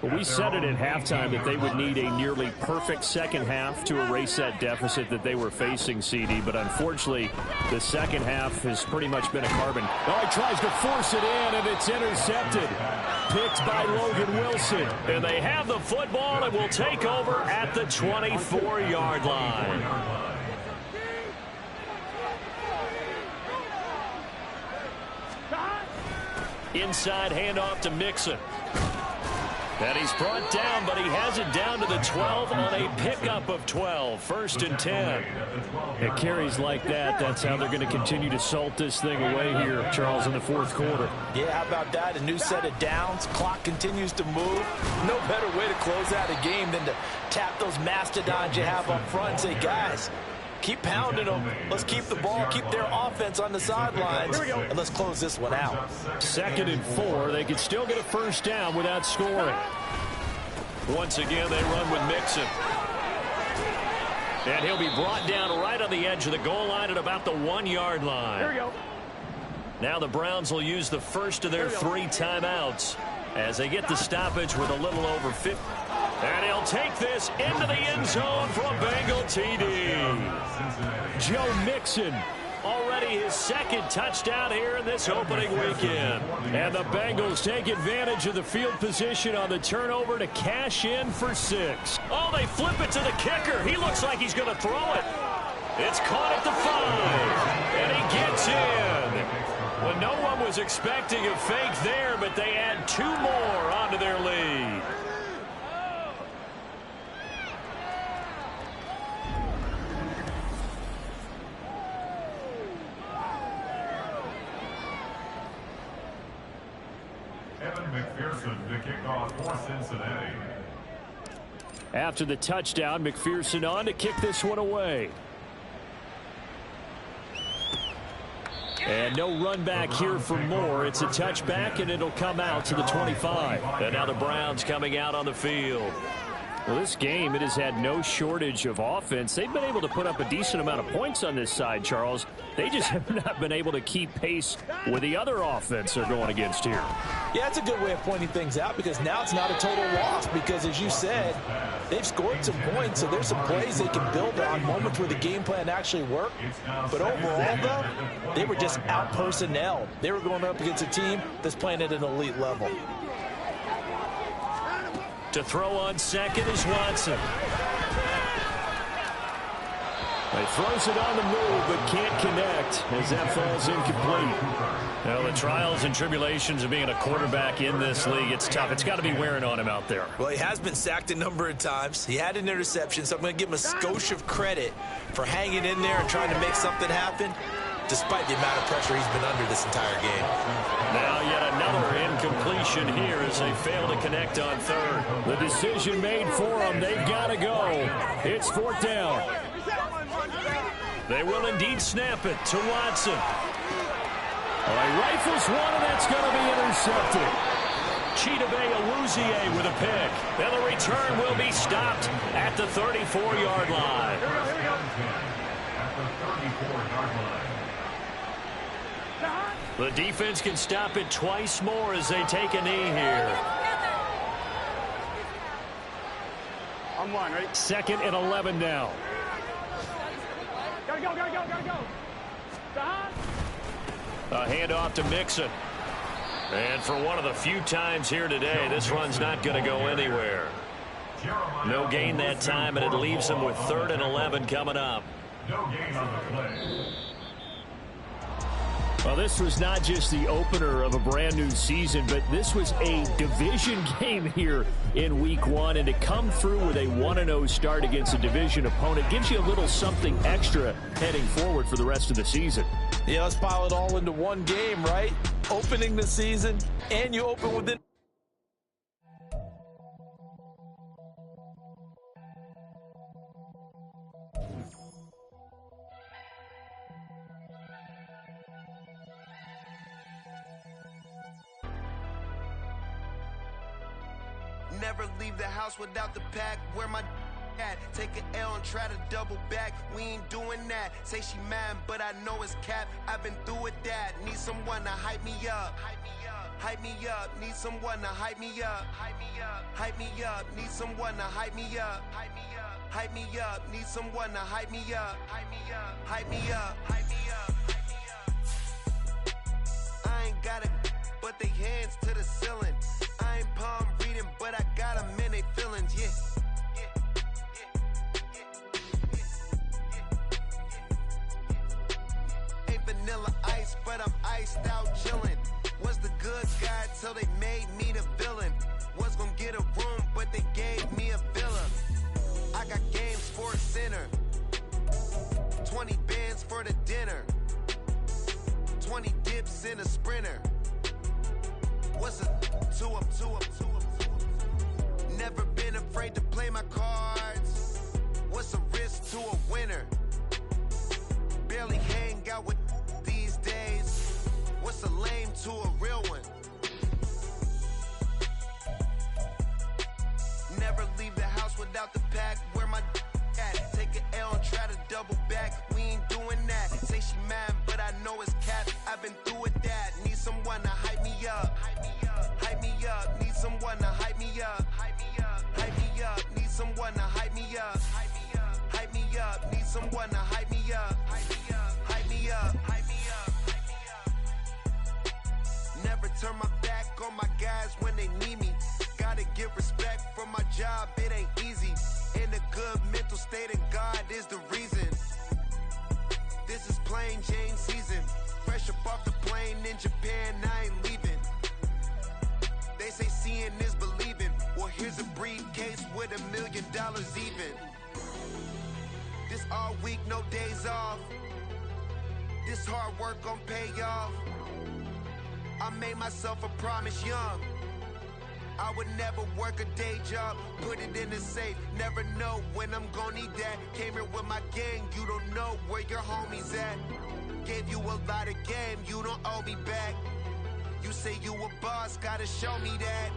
Well, we said it at halftime that they would need a nearly perfect second half to erase that deficit that they were facing, CD. But unfortunately, the second half has pretty much been a carbon. Oh, he tries to force it in, and it's intercepted. Picked by Logan Wilson. And they have the football and will take over at the 24-yard line. Inside handoff to Mixon. And he's brought down, but he has it down to the 12 on a pickup of 12. 1st and 10. It carries like that. That's how they're going to continue to salt this thing away here, Charles, in the fourth quarter. Yeah, how about that? A new set of downs. Clock continues to move. No better way to close out a game than to tap those mastodons you have up front and say, guys, keep pounding them. Let's keep the ball, keep their offense on the sidelines, and let's close this one out. 2nd and 4. They could still get a first down without scoring. Once again, they run with Mixon. And he'll be brought down right on the edge of the goal line at about the 1-yard line. Here we go. Now the Browns will use the first of their 3 timeouts as they get the stoppage with a little over 50. And he'll take this into the end zone for a Bengal TD. Joe Mixon. Already his 2nd touchdown here in this opening weekend. And the Bengals take advantage of the field position on the turnover to cash in for 6. Oh, they flip it to the kicker. He looks like he's going to throw it. It's caught at the 5. And he gets in. Well, no one was expecting a fake there, but they add 2 more onto their lead. McPherson to kick off for Cincinnati. After the touchdown, McPherson on to kick this one away. And no run back here for Moore. It's a touchback, and it'll come out to the 25. And now the Browns coming out on the field. Well, this game, it has had no shortage of offense. They've been able to put up a decent amount of points on this side, Charles. They just have not been able to keep pace with the other offense they're going against here. Yeah, that's a good way of pointing things out because now it's not a total loss because, as you said, they've scored some points, so there's some plays they can build on, moments where the game plan actually worked. But overall, though, they were just out-personnelled. They were going up against a team that's playing at an elite level. To throw on second is Watson. He throws it on the move, but can't connect as that falls incomplete. Well, the trials and tribulations of being a quarterback in this league, it's tough. It's got to be wearing on him out there. Well, he has been sacked a number of times. He had an interception, so I'm going to give him a skosh of credit for hanging in there and trying to make something happen, despite the amount of pressure he's been under this entire game. Now yet another incompletion here as they fail to connect on 3rd. The decision made for them. They've got to go. It's 4th down. They will indeed snap it to Watson. Well, he rifles one, and that's going to be intercepted. Chidobe Awuzie with a pick. And the return will be stopped at the 34-yard line. At the 34-yard line. The defense can stop it twice more as they take a knee here. On 1, ready? 2nd and 11 now. Gotta go, gotta go, gotta go. A handoff to Mixon. And for one of the few times here today, this run's not going to go anywhere. No gain that time, and it leaves them with 3rd and 11 coming up. No gain on the play. Well, this was not just the opener of a brand new season, but this was a division game here in week 1. And to come through with a 1-0 start against a division opponent gives you a little something extra heading forward for the rest of the season. Yeah, let's pile it all into one game, right? Opening the season, and you open within. Never leave the house without the pack. Where my at? Take an L and try to double back. We ain't doing that. Say she mad, but I know it's cap. I've been through with that. Need someone to hype me up. Hype me up. hype me up. Need someone to hype me up. Hype me up. Hype me up. Need someone to hype me up. Hype me up. Hype me up. Need someone to hype me up. Hype me up. Hype me up. Hype me up. Hype me up. I ain't got it, but they hands to the ceiling. I ain't palm reading, but I got them in they feelings. Yeah. Vanilla ice, but I'm iced out chillin'. Was the good guy till they made me the villain. Was gonna get a room, but they gave me a villa. I got game Sports Center. 20 bands for the dinner. 20 dips in a sprinter. What's a two up? Never been afraid to play my cards. What's a risk to a winner? Barely hang out with these days. What's a lame to a real one? Never leave the house without the pack. Where my at? Take an L and try to double back. We ain't doing that. Say she mad, but I know it's cap. I've been through with that. Need someone to hype me up. Hype me up. Hype me up. Need someone to hype me up. Hype me up. Hype me up. Need someone to hype me up. Hype me up. Hype me up. Need someone to hype me up. Hype me up. Hype me up. Hype me up. Hype me up. Never turn my back on my guys when they need me. Gotta give respect for my job, it ain't easy. In a good mental state and God is the reason. This is plain Jane season. Fresh up off the plane in Japan, I ain't leaving. They say seeing is believing. Well, here's a briefcase with $1 million even. This all week, no days off. This hard work gon' pay off. I made myself a promise young. I would never work a day job, put it in the safe. Never know when I'm gon' need that. Came here with my gang, you don't know where your homies at. Gave you a lot of game, you don't owe me back. You say you a boss, gotta show me that.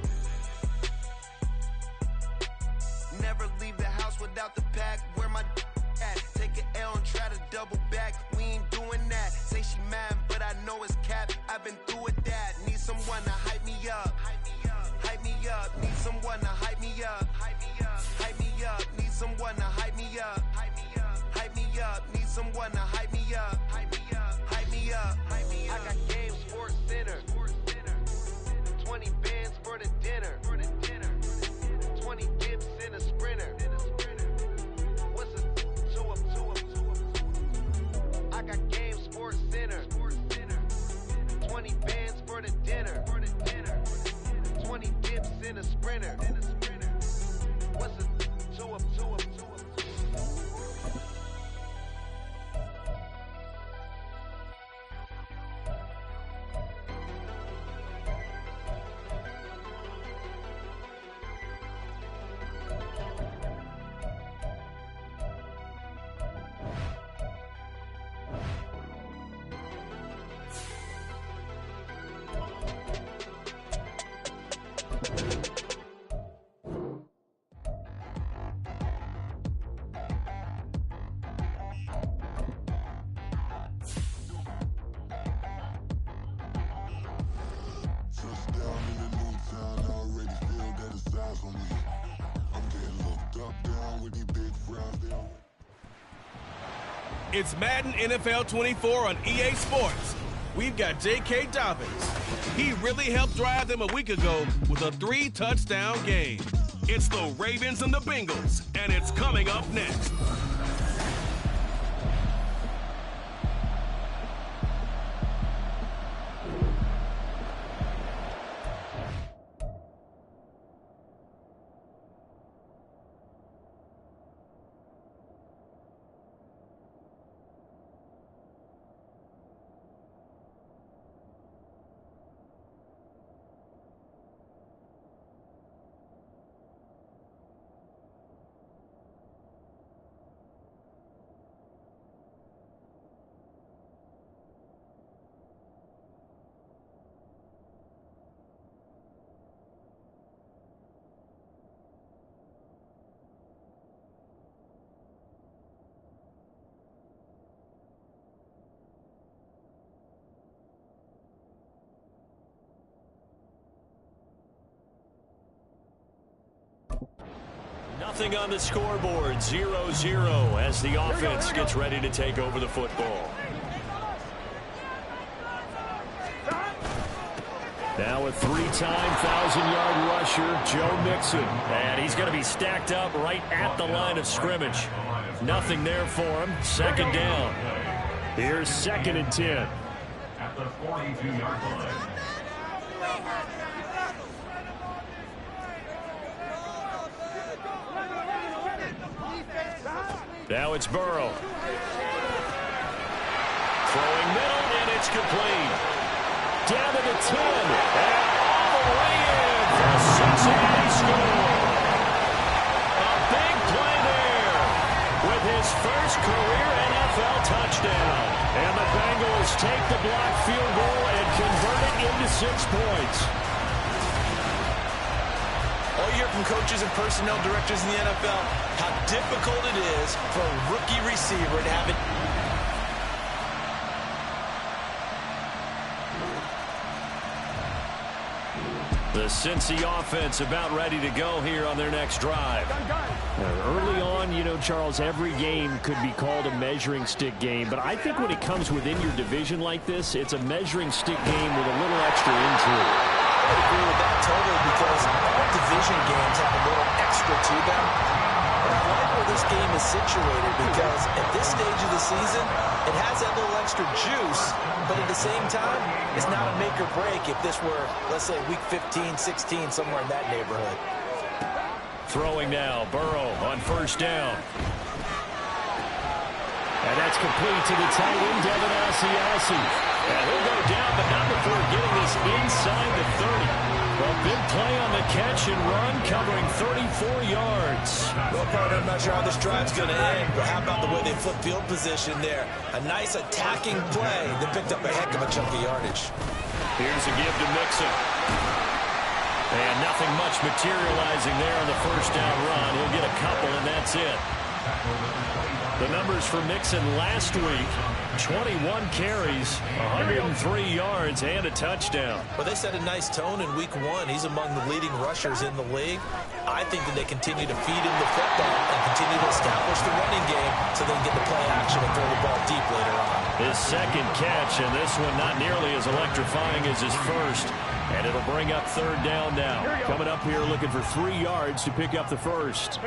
Never leave the house without the pack. Where my at? Take an L and try to double back. We ain't doing that. Say she mad, but I know it's cap. I've been through with that. Need someone to hype me up. Hype me up. Hype me up. Need someone to hype me up. Hype me up. Hype me up. Need someone to hype me up. Hype me up. Hype me up. Need someone to hype me up. Hype me up. Hype me up. Hype me up. I got game Sports Center. 20 bands for the dinner. 20 dips in a sprinter. What's a two up? I got game Sports Center. 20 bands for the dinner. 20 dips in a sprinter. What's a two up? It's Madden NFL 24 on EA Sports. We've got J.K. Dobbins. He really helped drive them a week ago with a 3-touchdown game. It's the Ravens and the Bengals, and it's coming up next. Nothing on the scoreboard, 0-0 as the offense gets ready to take over the football. Now a three-time 1,000-yard rusher, Joe Mixon. And he's going to be stacked up right at the line of scrimmage. Nothing there for him. Second down. Here's 2nd and 10. At the 42-yard line. Now it's Burrow. Throwing middle, and it's complete. Down to the 10. And all the way in for a Cincinnati score. A big play there with his first career NFL touchdown. And the Bengals take the blocked field goal and convert it into 6 points. All you hear from coaches and personnel directors in the NFL, how difficult it is for a rookie receiver to have it. The Cincy offense about ready to go here on their next drive. Early on, you know, Charles, every game could be called a measuring stick game. But I think when it comes within your division like this, it's a measuring stick game with a little extra into it. I agree with that totally because all division games have a little extra to them. But I like where this game is situated because at this stage of the season, it has that little extra juice, but at the same time, it's not a make or break if this were, let's say, week 15, 16, somewhere in that neighborhood. Throwing now, Burrow on first down. And that's complete to the tight end, Devin Asiasi. And he'll go down, but not before getting this inside the 30. A big play on the catch and run, covering 34 yards. Well, partner, I'm not sure how this drive's going to end, but how about the way they flip field position there? A nice attacking play that picked up a heck of a chunk of yardage. Here's a give to Mixon. And nothing much materializing there on the first down run. He'll get a couple, and that's it. The numbers for Mixon last week, 21 carries, 103 yards, and a touchdown. Well, they set a nice tone in week 1. He's among the leading rushers in the league. I think that they continue to feed him the football and continue to establish the running game so they can get the play action and throw the ball deep later on. His second catch, and this one not nearly as electrifying as his first. And it'll bring up third down now. Coming up here looking for 3 yards to pick up the first.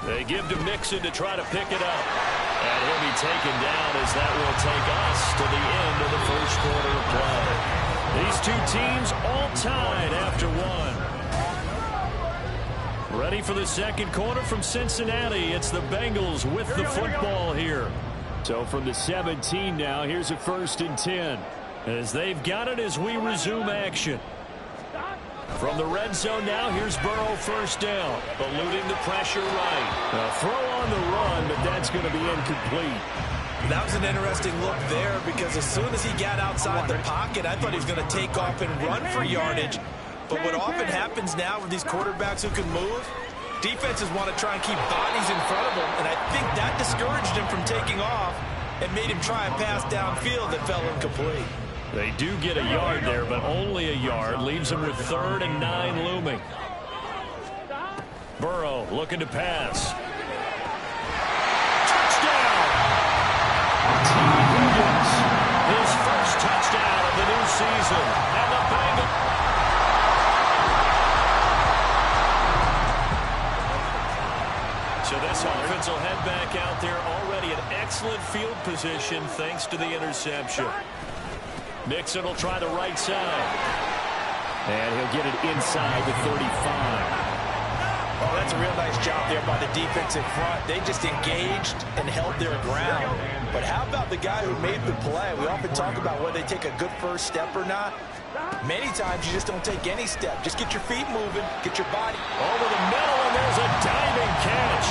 They give to Mixon to try to pick it up. And he'll be taken down as that will take us to the end of the first quarter of play. These two teams all tied after one. Ready for the second quarter from Cincinnati. It's the Bengals with the football here. So from the 17 now, here's a 1st and 10. As they've got it as we resume action. From the red zone now, here's Burrow first down. Eluding the pressure right. A throw on the run, but that's going to be incomplete. That was an interesting look there because as soon as he got outside the pocket, I thought he was going to take off and run for yardage. But what often happens now with these quarterbacks who can move, defenses want to try and keep bodies in front of them, and I think that discouraged him from taking off and made him try a pass downfield that fell incomplete. They do get a yard there, but only a yard. Leaves them with 3rd and 9 looming. Burrow looking to pass. Touchdown! T. Higgins, his first touchdown of the new season. And the Bengals. So this offense will head back out there, already in excellent field position thanks to the interception. Mixon will try the right side. And he'll get it inside the 35. Oh, that's a real nice job there by the defensive front. They just engaged and held their ground. But how about the guy who made the play? We often talk about whether they take a good first step or not. Many times you just don't take any step. Just get your feet moving, get your body. Over the middle, and there's a diving catch.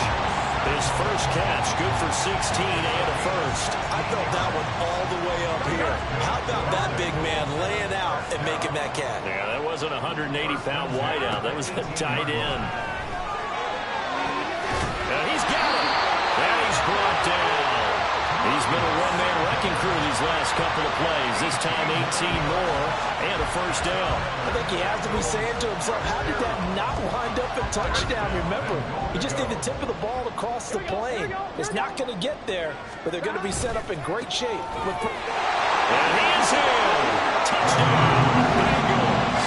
His first catch, good for 16 and a first. I felt that one all the way up here. How about that big man laying out and making that catch? Yeah, that wasn't a 180-pound wideout. That was a tight end. And he's got it. And he's brought down. He's has been a one-man wrecking crew these last couple of plays. This time 18 more and a first down. I think he has to be saying to himself, how did that not wind up a touchdown? Remember, you just need the tip of the ball across the plane. It's not going to get there, but they're going to be set up in great shape. And he is in. Touchdown, Bengals.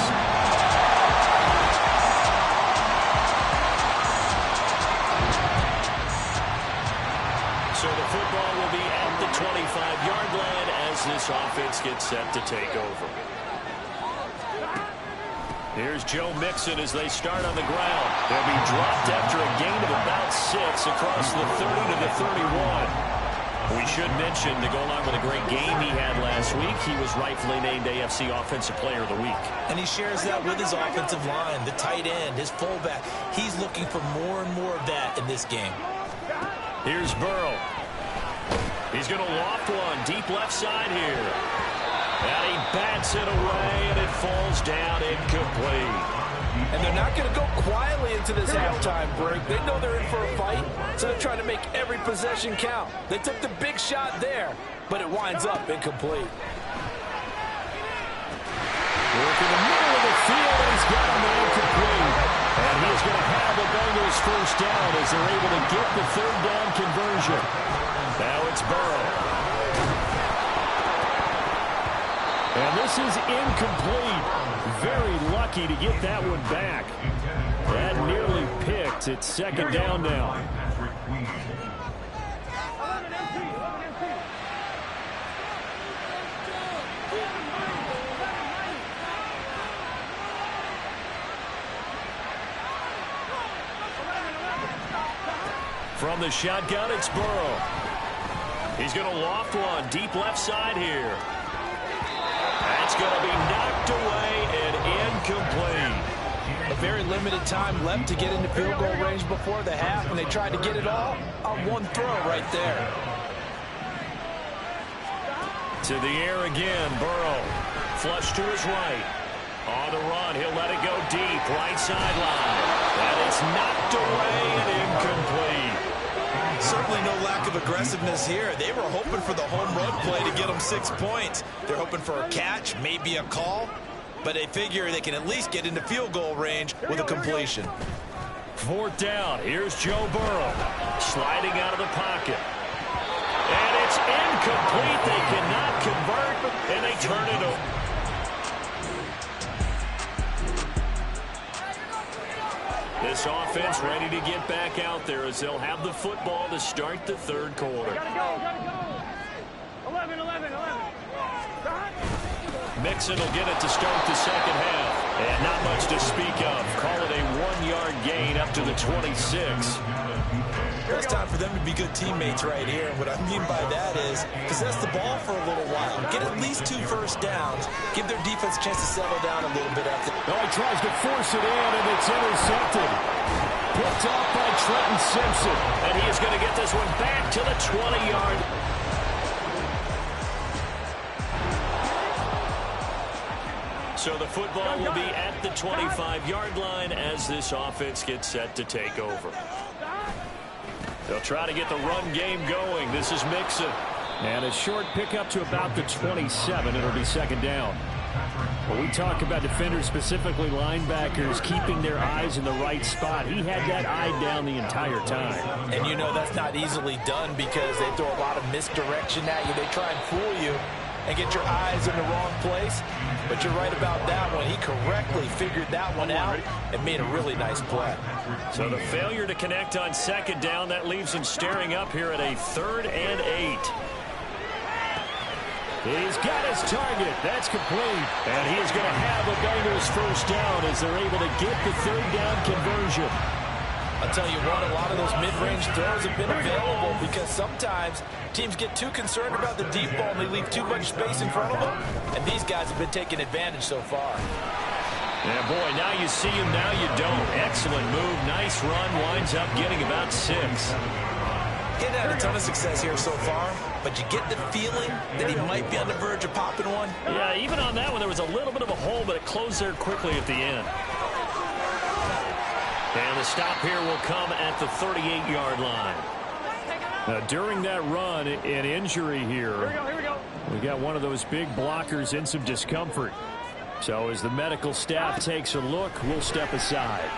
So the football will be at the 25-yard line as this offense gets set to take over. Here's Joe Mixon as they start on the ground. They'll be dropped after a gain of about 6 across the 30 to the 31. We should mention, to go along with a great game he had last week, he was rightfully named AFC Offensive Player of the Week. And he shares that with his offensive line, the tight end, his fullback. He's looking for more and more of that in this game. Here's Burrow. He's going to loft one deep left side here. And he bats it away, and it falls down incomplete. And they're not going to go quietly into this halftime break. They know they're in for a fight, so they're trying to make every possession count. They took the big shot there, but it winds up incomplete. Work in the middle of the field, and he's got him incomplete. And he's going to have the Bengals first down as they're able to get the third down conversion. Now it's Burrow. And this is incomplete. Very lucky to get that one back. That nearly picked. It's second down now. From the shotgun, it's Burrow. He's going to loft one deep left side here. That's going to be knocked away and incomplete. A very limited time left to get into field goal range before the half, and they tried to get it all on one throw right there. To the air again, Burrow. Flush to his right. On the run, he'll let it go deep, right sideline. And it's knocked away and incomplete. Certainly no lack of aggressiveness here. They were hoping for the home run play to get them 6 points. They're hoping for a catch, maybe a call, but they figure they can at least get into field goal range with a completion. Fourth down. Here's Joe Burrow sliding out of the pocket. And it's incomplete. They cannot convert, and they turn it over. This offense ready to get back out there as they'll have the football to start the third quarter. Gotta go. 11. Mixon will get it to start the second half. And not much to speak of. Call it a 1-yard gain up to the 26. It's time for them to be good teammates right here. And what I mean by that is possess the ball for a little while. Get at least 2 first downs. Give their defense a chance to settle down a little bit after. Oh, he tries to force it in, and it's intercepted. Picked off by Trenton Simpson. And he is going to get this one back to the 20-yard. So the football will be at the 25-yard line as this offense gets set to take over. They'll try to get the run game going. This is Mixon. And a short pickup to about the 27. It'll be second down. When we talk about defenders, specifically linebackers, keeping their eyes in the right spot, he had that eye down the entire time. And you know that's not easily done because they throw a lot of misdirection at you. They try and fool you and get your eyes in the wrong place. But you're right about that one. He correctly figured that one out and made a really nice play. So the failure to connect on second down, that leaves him staring up here at a 3rd and 8. He's got his target. That's complete. And he is going to have the Bengals first down as they're able to get the third down conversion. I'll tell you what, a lot of those mid-range throws have been available because sometimes teams get too concerned about the deep ball and they leave too much space in front of them. And these guys have been taking advantage so far. Yeah, boy, now you see him, now you don't. Excellent move, nice run, winds up getting about 6. He's had a ton of success here so far, but you get the feeling that he might be on the verge of popping one. Yeah, even on that one, there was a little bit of a hole, but it closed there quickly at the end. And the stop here will come at the 38-yard line. Now, during that run, an injury here. Here we go. We got one of those big blockers in some discomfort. So as the medical staff takes a look, we'll step aside.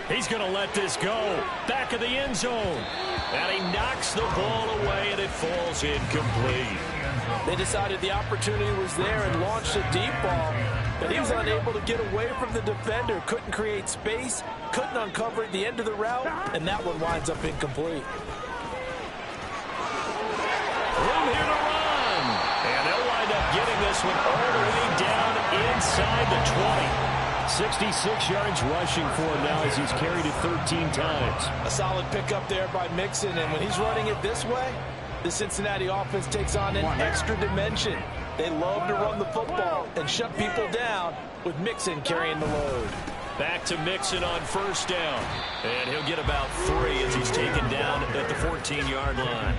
He's going to let this go. Back of the end zone. And he knocks the ball away, and it falls incomplete. They decided the opportunity was there and launched a deep ball, but he was unable to get away from the defender. Couldn't create space, couldn't uncover at the end of the route, and that one winds up incomplete. Room here to run. And they'll wind up getting this one all the way down inside the 20. 66 yards rushing for him now as he's carried it 13 times. A solid pickup there by Mixon, and when he's running it this way, the Cincinnati offense takes on an extra dimension. They love to run the football and shut people down with Mixon carrying the load. Back to Mixon on first down. And he'll get about 3 as he's taken down at the 14-yard line.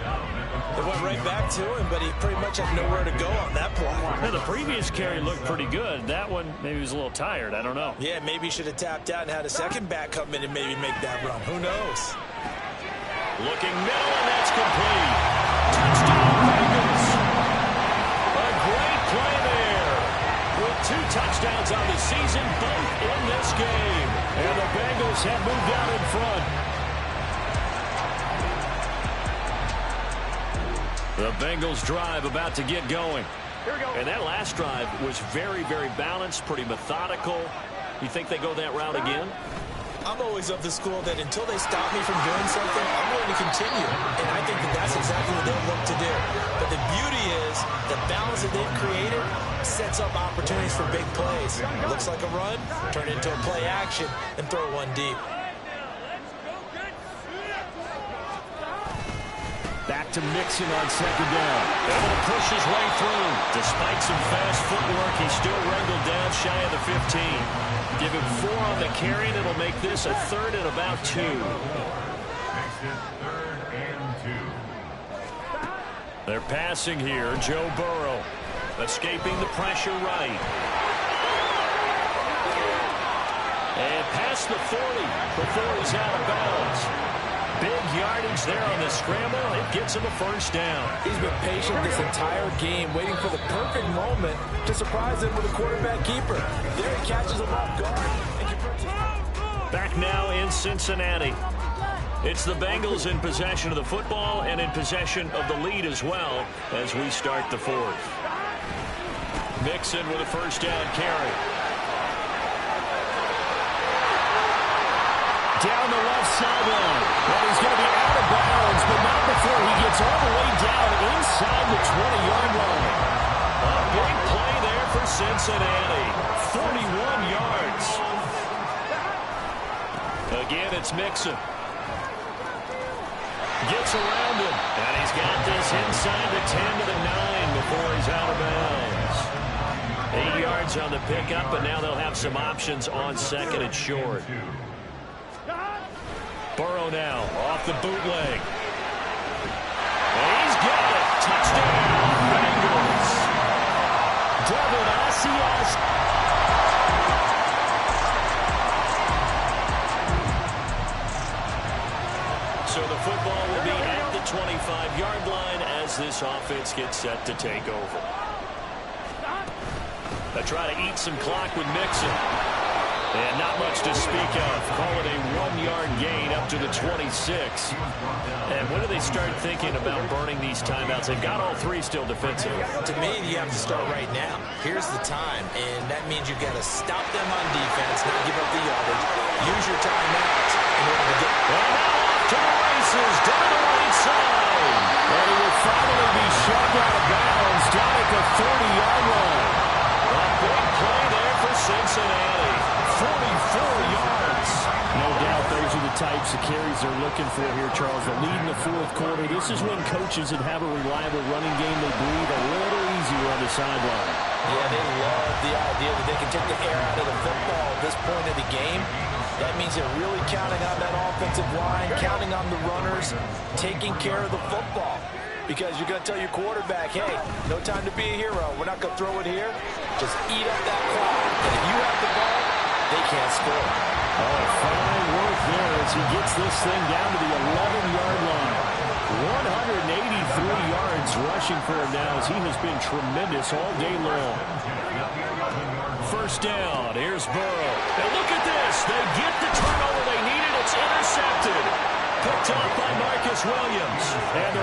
It went right back to him, but he pretty much had nowhere to go on that play. Now, the previous carry looked pretty good. That one, maybe he was a little tired. I don't know. Yeah, maybe he should have tapped out and had a second back come in and maybe make that run. Who knows? Looking middle, and that's complete. Touchdown, Bengals. A great play there. With 2 touchdowns on the season, both in this game. And the Bengals have moved out in front. The Bengals drive about to get going. Here we go. And that last drive was very, very balanced, pretty methodical. You think they go that route again? I'm always of the school that until they stop me from doing something, I'm going to continue. And I think that that's exactly what they'll look to do. But the beauty is the balance that they've created sets up opportunities for big plays. Looks like a run, turn it into a play action, and throw one deep. Back to Mixon on second down. Able to push his way through. Despite some fast footwork, he's still wrangled down shy of the 15. Give him 4 on the carry, and it'll make this a 3rd and about 2. Makes it 3rd and 2. They're passing here. Joe Burrow escaping the pressure right. And past the 40 before he's out of bounds. Big yardage there on the scramble. It gets him a first down. He's been patient this entire game, waiting for the perfect moment to surprise him with a quarterback keeper. There he catches him off guard and converts it. Back now in Cincinnati. It's the Bengals in possession of the football and in possession of the lead as well as we start the 4th. Mixon with a first down carry. Down the left sideline. Well, he's going to be out of bounds, but not before he gets all the way down inside the 20-yard line. A big play there for Cincinnati. 41 yards. Again, it's Mixon. Gets around him. And he's got this inside the 10 to the 9 before he's out of bounds. 8 yards on the pickup, but now they'll have some options on second and short. Burrow now off the bootleg. And he's got it. Touchdown, Bengals. Devin Asias. So the football will be at the 25-yard line as this offense gets set to take over. They try to eat some clock with Mixon. And not much to speak of. Call it a 1-yard gain up to the 26. And when do they start thinking about burning these timeouts? They've got all 3 still defensively. To me, you have to start right now. Here's the time, and that means you've got to stop them on defense, not give up the yardage. Use your timeouts in order to get... And now off to the races, down the right side. And he will finally be shoved out of bounds down at the 30-yard line. A big play there for Cincinnati. 44 yards. No doubt those are the types of carries they're looking for here, Charles. The lead in the 4th quarter. This is when coaches that have a reliable running game, they breathe a little easier on the sideline. Yeah, they love the idea that they can take the air out of the football at this point of the game. That means they're really counting on that offensive line, counting on the runners, taking care of the football. Because you're going to tell your quarterback, hey, no time to be a hero. We're not going to throw it here. Just eat up that clock. And if you have the ball, they can't score. Oh, fine work there as he gets this thing down to the 11-yard line. 183 yards rushing for him now, as he has been tremendous all day long. First down. Here's Burrow. And look at this. They get the turnover they needed. It's intercepted. Picked up by Marcus Williams. And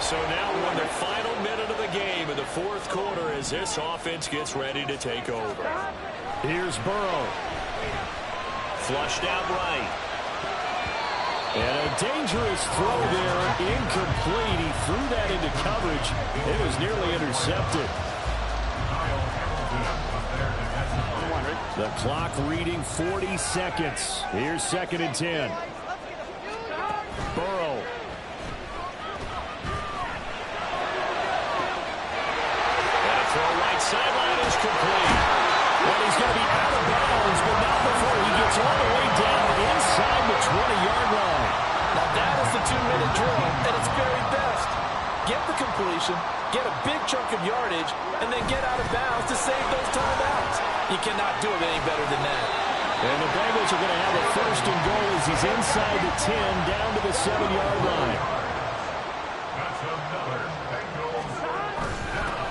so now we're in the final minute of the game in the fourth quarter as this offense gets ready to take over. Here's Burrow. Flushed out right. And a dangerous throw there, incomplete. He threw that into coverage. It was nearly intercepted. The clock reading 40 seconds. Here's 2nd and 10. Burrow. And a throw right sideline is complete. Well, he's going to be out of bounds, but not before he gets all the way down inside the 20-yard line. Now that is the 2-minute drill at its very best. Get the completion, get a big chunk of yardage, and then get out of bounds to save those timeouts. You cannot do it any better than that. And the Bengals are going to have a 1st and goal as he's inside the 10, down to the 7-yard line.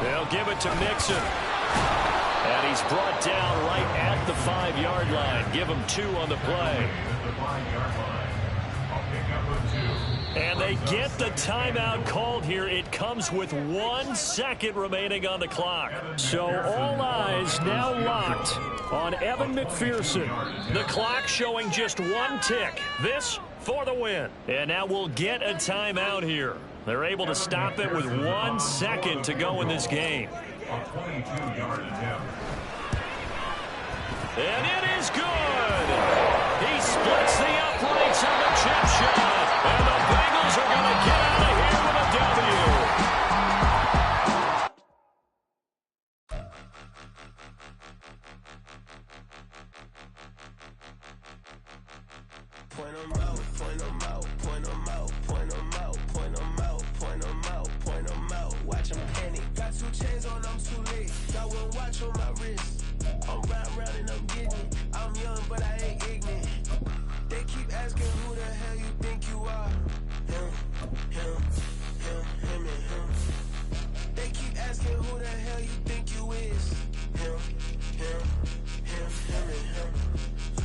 They'll give it to Mixon. And he's brought down right at the 5-yard line. Give him 2 on the play. And they get the timeout called here. It comes with 1 second remaining on the clock. So all eyes now locked on Evan McPherson. The clock showing just 1 tick. This for the win. And now we'll get a timeout here. They're able to stop it with 1 second to go in this game. And it is good. He splits the uprights on the chip shot. And the Bengals are going to get out of here with a W. Point 'em out, point 'em out, point 'em out, point 'em out, point 'em out, point 'em out, point 'em out. Watch 'em panic. Got 2 chains on, I'm too late. Got 1 watch on my wrist. I'm round and I'm getting it. I'm young, but I ain't ignorant. They keep asking who the hell you think you are. Him, and him. They keep asking who the hell you think you is. Him, and him.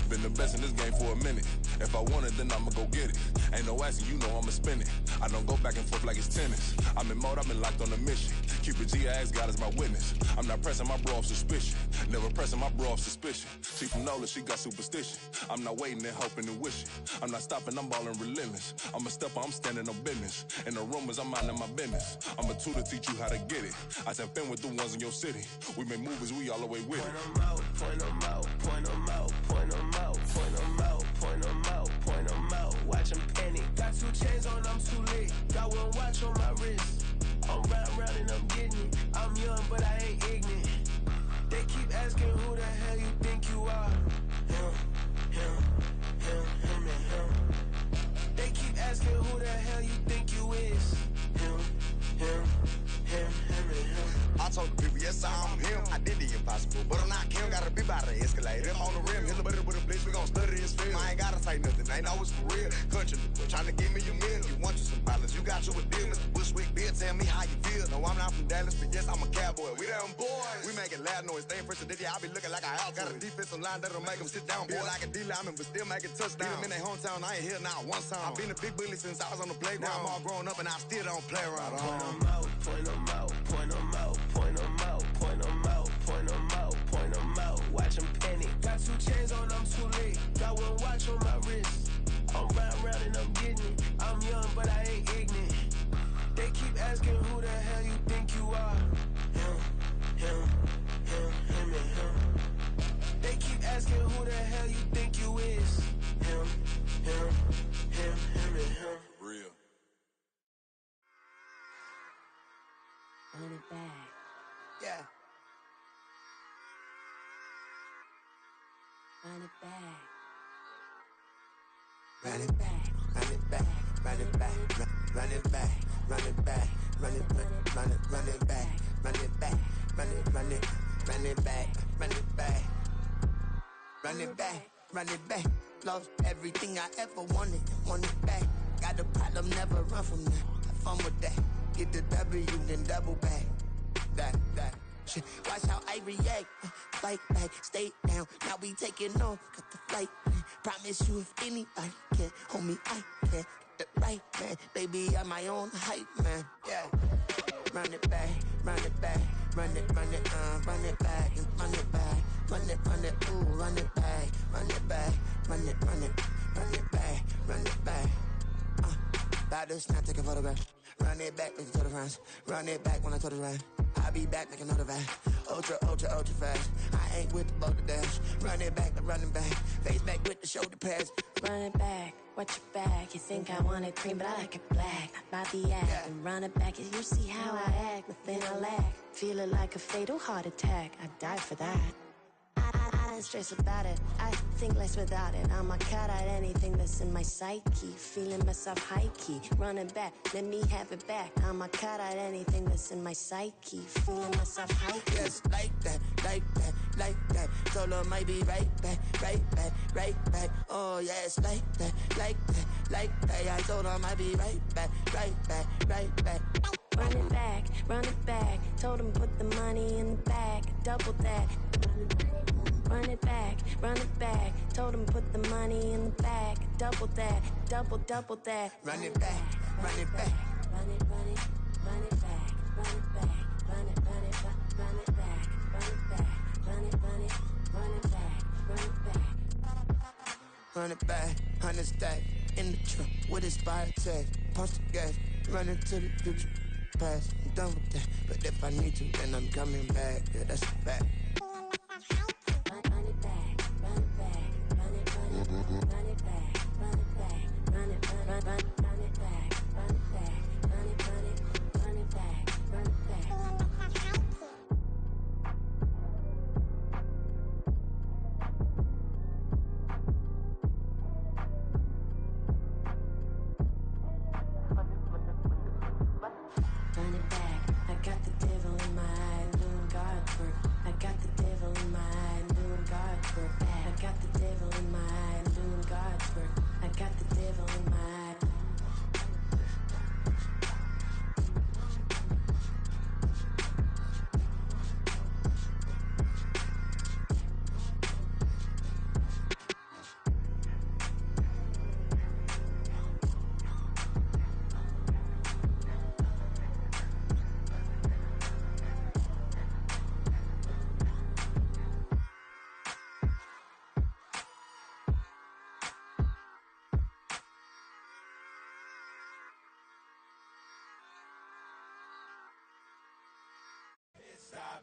Been the best in this game for a minute. If I want it, then I'ma go get it. Ain't no asking, you know I'ma spin it. I don't go back and forth like it's tennis. I'm in mode, I've been locked on a mission. Cupid G, I ask God as my witness. I'm not pressing my bro off suspicion. Never pressing my bro off suspicion. She from Nola, she got superstition. I'm not waiting and hoping and wishing. I'm not stopping, I'm balling relentless. I'm a stepper, I'm standing on business. In the rumors, I'm minding my business. I'm a tutor, teach you how to get it. I said, fin with the ones in your city. We make movies, we all the way with it. Point 'em out, point 'em out, point 'em out, point 'em out, point 'em out, point 'em out, point 'em out. Watch 'em panic. Got 2 chains on, I'm too late. Got 1 watch on my wrist. I'm round and I'm getting it. I'm young, but I ain't ignorant. They keep asking who the hell you think you are. Him, and him. They keep asking who the hell you think you is. Him, and him. I told the people, yes, I'm him. I did the impossible, but I'm not Kim. Gotta be by the escalator. I'm on the rim, hit a better with a blitz. We gon' study this film. I ain't gotta say nothing, ain't always for real. Country, trying to give me your meal. You want you some balance, you got you a deal. Mr. Bushwick, Bill, tell me how you feel. No, I'm not from Dallas, but yes, I'm a cowboy. We them boys. We making loud noise, staying fresh today. I be looking like a house. Got a defensive line that'll make them sit down. Feel like a D-lineman, but still making touchdowns. Beat them in their hometown, I ain't here now one time. I've been a big bully since I was on the playground. Now I'm all grown up and I still don't play around. Point 'em out, point 'em out, point 'em out, point 'em out, point 'em out, point 'em out, point 'em out. Watch 'em panic. Got 2 chains on, I'm too late. Got 1 watch on my wrist. I'm round and I'm getting it. I'm young, but I ain't ignorant. They keep asking who the hell you think you are. Him, and him. They keep asking who the hell you think you is. Him, and him. Real. Run it back. Yeah. Run it back. Run it back, run it back, run it back, run it back, run it back, run it back, run it back, run it back, run it back, run it back. Run it back, run it back. Lost everything I ever wanted, want it back. Got a problem, never run from that. Have fun with that. Get the W, then double back. That. Shit. Watch how I react. Fight back, stay down. Now we taking off, got the flight. Promise you if anybody can, homie, I can. Get the right, man. Baby, I'm my own hype, man. Yeah. Run it back, run it back. Run it back, and run it back. Run it, ooh, run it back. Run it back, run it back, run it back. About to snap, take a photograph. Run it back, make it to the friends. Run it back when I told it right. I'll be back, make another back. Ultra fast. I ain't with the boulder dash. Run it back, face back with the shoulder pads. Run it back, watch your back. You think I want it cream, but I like it black. Not by the act, yeah. And run it back. You see how I act, nothing I lack. Feeling like a fatal heart attack. I'd die for that. I don't stress about it. I think less without it. I'ma cut out anything that's in my psyche. Feeling myself high key. Running back, let me have it back. I'ma cut out anything that's in my psyche. Feeling myself high key. Yes, like that. Solo might be right back. Oh, yes, like that. I told her I might be right back. Run it back. Told him put the money in the bag. Double that. Run it back. Told him put the money in the bag. Double that. Double that. Run it back. Run it back. Run it back. Run it back. Run it back. Run it back. Run it back. Run it back. Run it back. 100 stack in the trunk with his fire tag. Punch the gas. Running to the future. Past. I'm done with that. But if I need to, then I'm coming back. Yeah, that's a fact.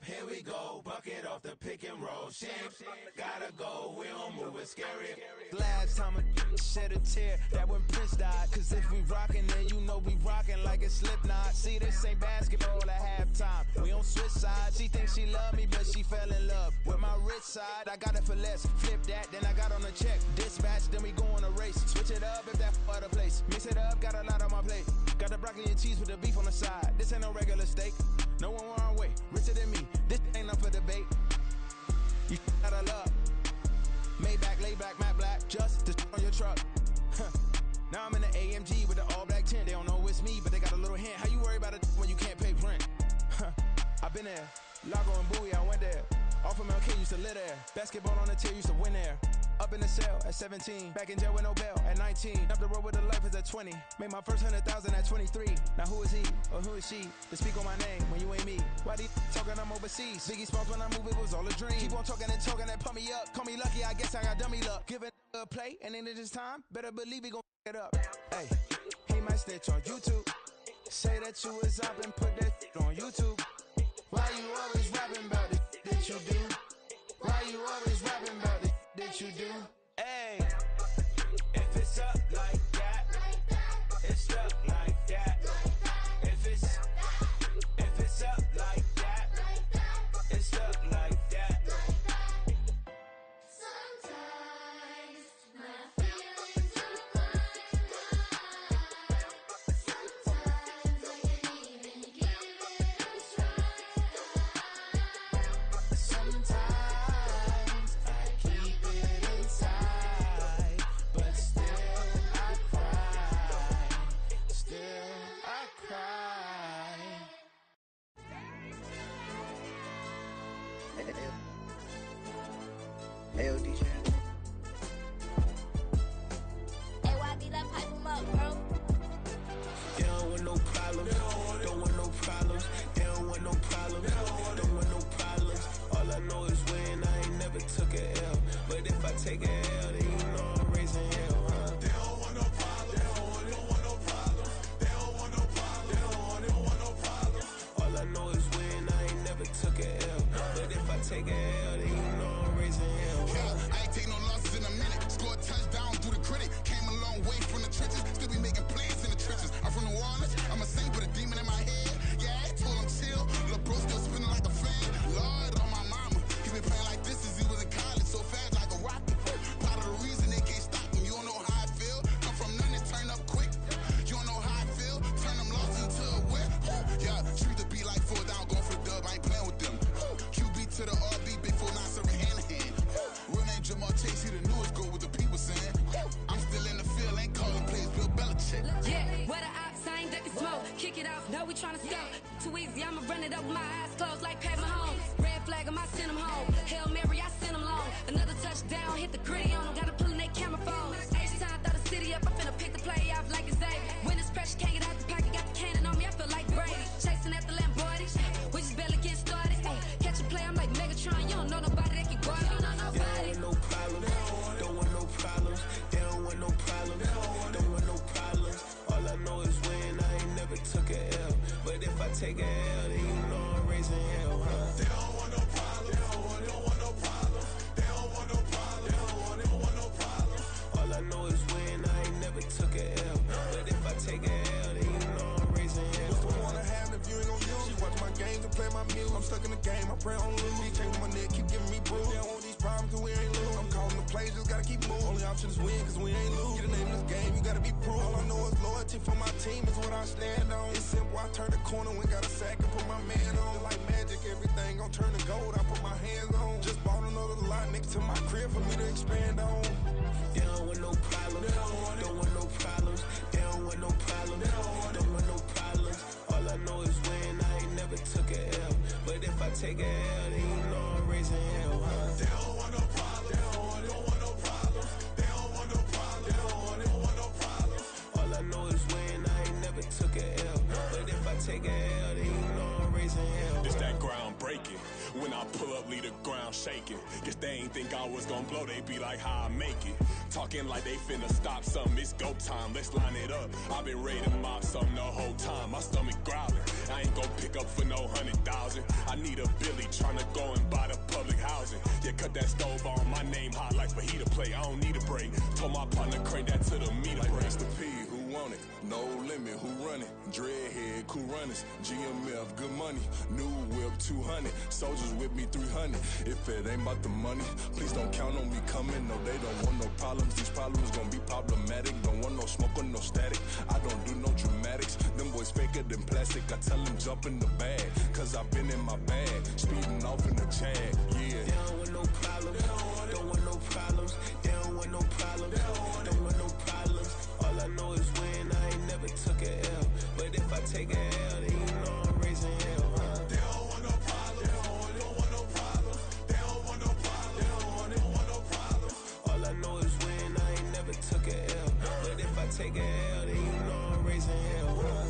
Here we go, bucket off the pick and roll. Shame, gotta go, we don't move, it's scary. Last time a shed a tear, that when Prince died. Cause if we rockin', then you know we rockin' like a Slipknot. See, this ain't basketball at halftime. We on switch sides. She thinks she love me, but she fell in love with my rich side. I got it for less. Flip that, then I got on a check. Dispatch, then we go on a race. Switch it up if that other place. Mix it up, got a lot on my plate. Got the broccoli and cheese with the beef on the side. This ain't no regular steak. No one wrong way, richer than me. This ain't up for debate. You out of love. Maybach, lay back, matte black, just to on your truck. Now I'm in the AMG with the all black tint. They don't know it's me, but they got a little hint. How you worry about it when you can't pay rent? I've been there. Lago and Bowie, I went there. Off of MLK, used to live there. Basketball on the tier, used to win there. Up in the cell at 17. Back in jail with no bail at 19. Up the road with the life is at 20. Made my first 100,000 at 23. Now who is he or who is she to speak on my name when you ain't me? Why they talking I'm overseas? Biggie Smalls when I move, it was all a dream. Keep on talking and pump me up. Call me lucky, I guess I got dummy luck. Give it a play and then it's time. Better believe we gon' it up. Hey, he might snitch on YouTube. Say that you was up and put that on YouTube. Why you always rapping about it that you do? Why you always rapping about it that you do? Hey, if it's up like that, it's stuck like that. If it's up like that, it's stuck like that. Sometimes my feelings are flying high. Sometimes I can't even give it a try. Hey, DJ. Hey, YB, that pipe him up, bro. They don't want no problems. Don't want no problems. They don't want no problems. Don't want no problems. All I know is when I ain't never took a L. But if I take a L, then you know I'm raising hell, huh? They don't want no problems. They don't want no problems. They don't want no problems. They don't want no problems. All I know is when I ain't never took a L. But if I take a L, then you know I'm raising hell, huh? Yeah, I ain't take no losses in a minute. Scored touchdown through the critic. Came a long way from the trenches. Still be making plays in the trenches. I'm from New Orleans. I'm a saint with a demon in my head. Yeah, I told him chill. Lil' bro still spinning like a fan. Lord on my mama. He been playing like this since he was in college. So fast like a rocket. Part of the reason they can't stop him. You don't know how I feel. Come from nothing, turn up quick. You don't know how I feel. Turn them losses into a whip. Yeah, treat the beat like 4 down. Going for the dub. I ain't playing with them. QB to the RB. Big 4 9 serving hand to hand. Real name Jamal Chase. He the newest goal with the people saying. I'm still in the field. Ain't calling plays. Bill Belichick. Yeah, where the ops, I ain't ducking smoke. Kick it off, no, we tryna scope. Too easy, I'ma run it up with my eyes closed like Pat Mahomes. Red flag, I might send him home. Hail Mary, I send him long. Another touchdown, hit the gritty on him. Gotta pull in their camera phone. H-time, throw the city up. I finna pick the play off like it's A. When this pressure can't get out the pocket, got the cannon on me, I feel like Brady. Chasing at the Lamborghini, we just barely get started. Ay, catch a play, I'm like Megatron. You don't know nobody that can guard it. You know nobody. They don't want no problems. Don't want no problems. They don't want no problems. Don't want no problems. All I know is when I ain't never took a L. But if I take a L, then you know I'm raising hell, huh? They don't want no problems. They don't want no problems. They don't want no problems. They don't want no problems. All I know is when I ain't never took a L. But if I take a L, then you know I'm raising hell. What's the point of having if you ain't gon' use? She watch my games and play my music. I'm stuck in the game, I pray on lose. These chains on my neck keep giving me bruise. They don't want these problems cause we ain't lose. I'm calling the plays, just gotta keep moving. Only option is win cause we ain't lose. Get a name in this game, you gotta be proof. All I know is loyalty for my team is what I stand on. It's simple, I turn the corner when got a sack and put my man on. Like magic, everything gon' turn to gold, I put my hands on. Just bought another lot next to my crib for me to expand on. They don't want no problems. Don't want no problems. They don't want no problems. Don't want no problems. All I know is when I ain't never took a L. But if I take a L, then you know I'm raising hell, huh? They don't want no problems. They don't want no problems. They don't want no problems. They don't want no problems. All I know is when I ain't never took a L. But if I take a L, then you know I'm raising hell. It's that ground breaking. When I pull up, leave the ground shaking. Guess they ain't think I was gonna blow, they be like, how I make it. Talking like they finna stop something, it's go time, let's line it up. I've been ready to mob something the whole time, my stomach growling. I ain't gon' pick up for no 100,000. I need a Billy tryna go and buy the public housing. Yeah, cut that stove on, my name hot like fajita plate. I don't need a break. Told my partner crank that to the meter Like break. Mr. P, who want it? No limit, who run it? Dreadhead, cool runners. GMF, good money. New whip, 200. Soldiers with me, 300. If it ain't about the money, please don't count on me coming. No, they don't want no problems. These problems gon' be problematic. Don't want no smoke or no static. I don't do no dramatics. Them boys faker than plastic. I tell them jump in the bag, cause I've been in my bag. Speeding off in the Jag, yeah. They don't want no problems. Don't want no problems. They don't want no problems. Don't want no problems. All I know is when I ain't never took a L. But if I take a L, then you know I'm raising hell, huh? They don't want no problems. They don't want no problems. They don't want no problems. They don't want no problems. All I know is when I ain't never took a L. But if I take a L, then you know I'm raising hell, huh?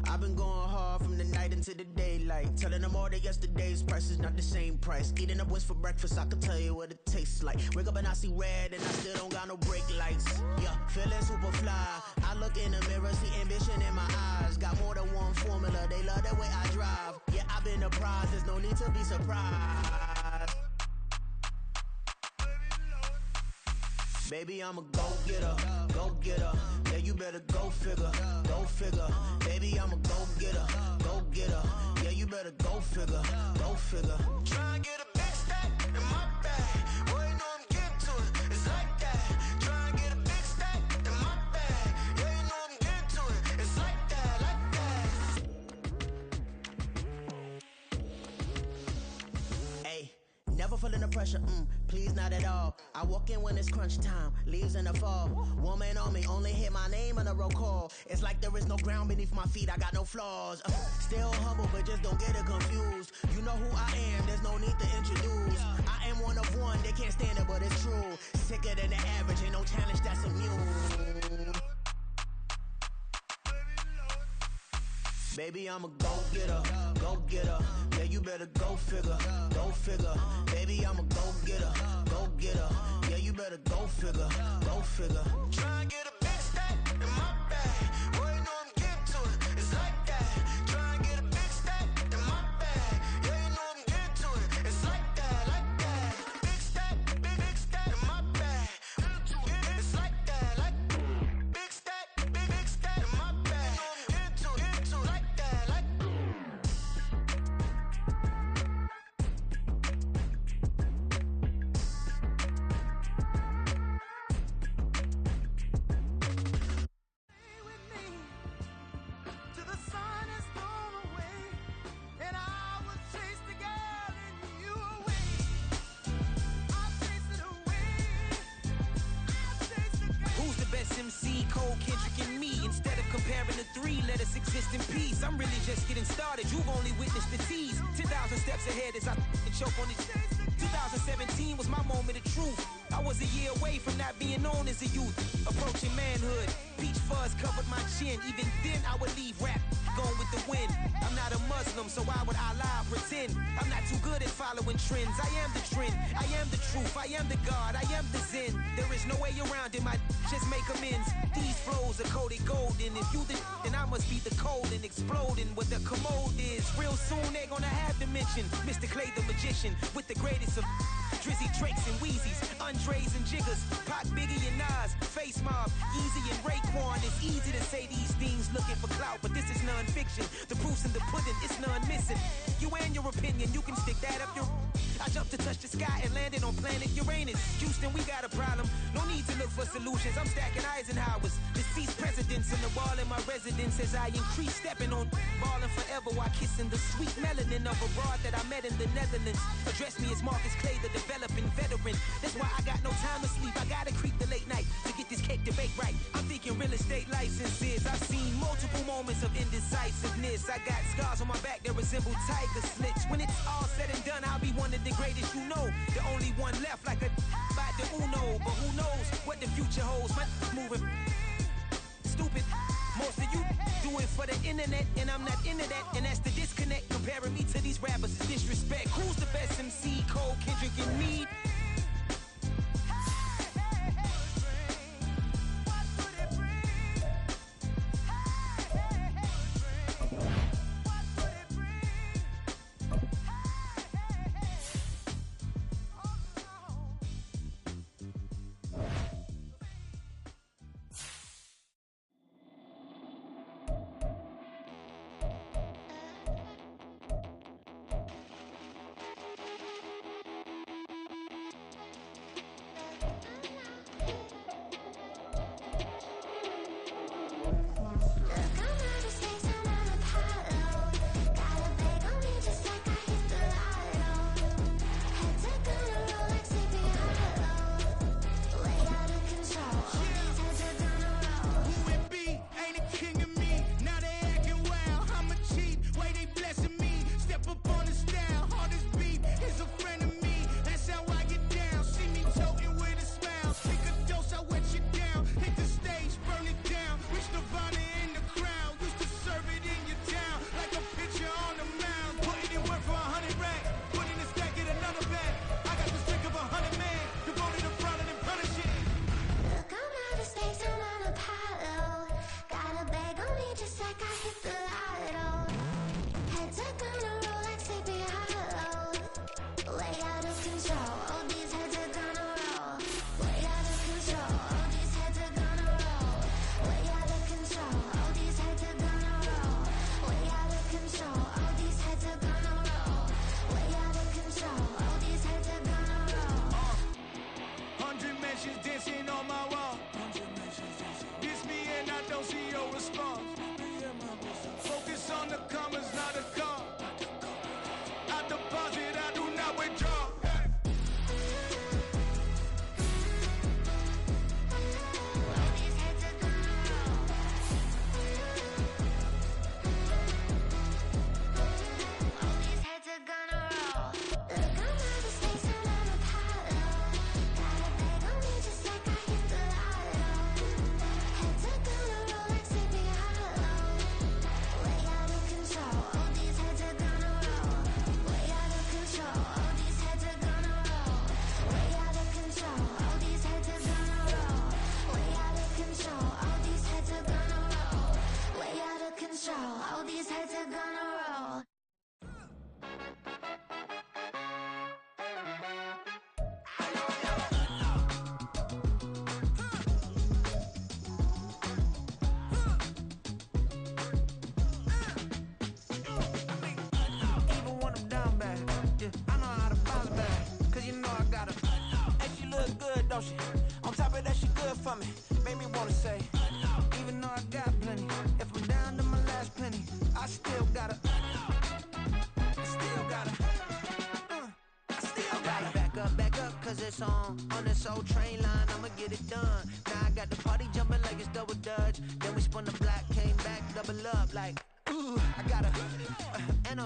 I've been going hard from the night into the daylight. Telling them all that yesterday's price is not the same price. Eating up wings for breakfast, I can tell you what it tastes like. Wake up and I see red and I still don't got no brake lights. Yeah, feeling super fly. I look in the mirror, see ambition in my eyes. Got more than one formula, they love the way I drive. Yeah, I've been a prize, there's no need to be surprised. Baby, I'm a go-getter, go-getter. Yeah, you better go figure, go figure. Baby, I'm a go-getter, go-getter. Yeah, you better go figure, go figure. Try and get a big stack in my bag. Boy, you know I'm getting to it, it's like that. Try and get a big stack in my bag. Yeah, you know I'm getting to it, it's like that, like that. feeling the pressure, please not at all. I walk in when it's crunch time, leaves in the fall. Woman on me, only hit my name on a roll call. It's like there is no ground beneath my feet, I got no flaws. Still humble, but just don't get it confused. You know who I am, there's no need to introduce. I am one of one, they can't stand it, but it's true. Sicker than the average, ain't no challenge that's immune. Baby, I'm a go-getter, go-getter. Yeah, you better go figure, go figure. Baby, I'm a go-getter, go-getter. Yeah, you better go figure, go figure. Try and get a big stack in my bag. Boy, you know I'm getting to it, it's like that. Try and get a big stack in my bag. Yeah, you know I'm getting to it, it's like that, like that. Big stack in my bag. It's like that, like big stack in my bag. Into it, like that, like. MC, Cole, Kendrick, and me. Instead of comparing the three, let us exist in peace. I'm really just getting started. You've only witnessed the tease. 10,000 steps ahead as I choke on it. 2017 was my moment of truth. I was a year away from not being known as a youth. Approaching manhood. Peach fuzz covered my chin. Even then, I would leave rap going with the wind. I'm not a Muslim, so why would I lie or pretend? I'm not too good at following trends. I am the trend. I am the truth. I am the God. I am the Zen. There is no way around it. My just make amends. These flows are coated golden. If you then I must be the cold and exploding what the commode is. Real soon they're gonna have to mention Mr. Clay the magician with the greatest of Drizzy, Drakes, and Wheezies, Andres and Jiggers, Pac, Biggie, and Nas, Face Mob, Easy and Raekwon. It's easy to say these things looking for clout, but this is non-fiction. The proof's in the pudding, it's none missing. You and your opinion, you can stick that up your. I jumped to touch the sky and landed on planet Uranus. Houston, we got a problem. No need to look for solutions. I'm stacking Eisenhowers. Deceased presidents in the wall in my residence as I increase stepping on ballin' forever while kissing the sweet melanin of a broad that I met in the Netherlands. Address me as Marcus Clay, the developing veteran. That's why I got no time to sleep. I gotta creep the late night to get this cake to bake right. I'm thinking real estate licenses. I've seen multiple moments of indecisiveness. I got scars on my back that resemble tiger slits. When it's all said and done, I'll be one of the greatest you know. The only one left like a by the Uno. But who knows what the future holds. My moving stupid. Most of you do it for the internet, and I'm not into that. And that's the disconnect. Comparing me to these rappers is disrespect. Who's the best MC? Cole, Kendrick, and me? All these heads are gonna roll. Even when I'm down bad, yeah, I know how to bounce back. Cause you know I got her. And she look good, don't she? On top of that, she good for me. Made me wanna say, even though I got plenty, if I'm down to my last penny, I still gotta. Still gotta. Back up, cause it's on this old train line, I'ma get it done. Now I got the party jumping like it's double dutch. Then we spun the block, came back, double up like, ooh, I got her, and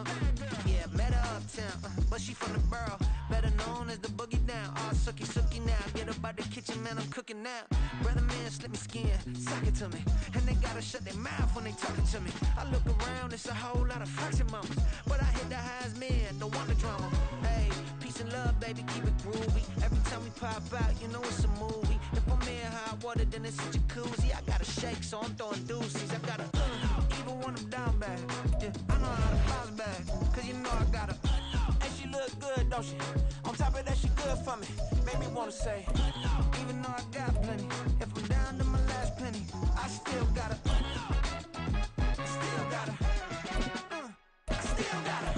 yeah, met her uptown, but she from the borough, better known as the boogie down. All sookie now, get up out the kitchen, man, I'm cooking now. Brother man, slip me skin, suck it to me, and they gotta shut their mouth when they talking to me. I look around, it's a whole lot of fraction mamas, but I hit the highs, man, don't want the drama. Hey, peace and love, baby, keep it groovy. Every time we pop out, you know it's a movie. If I'm in hot water, then it's a jacuzzi. I gotta shake, so I'm throwing deuces. I gotta, even when I'm down bad, yeah, I know how to bounce back. Cause you know I got her. And she look good, don't she? On top of that, she good for me. Made me wanna say, even though I got plenty, if I'm down to my last penny, I still gotta, still gotta, still gotta.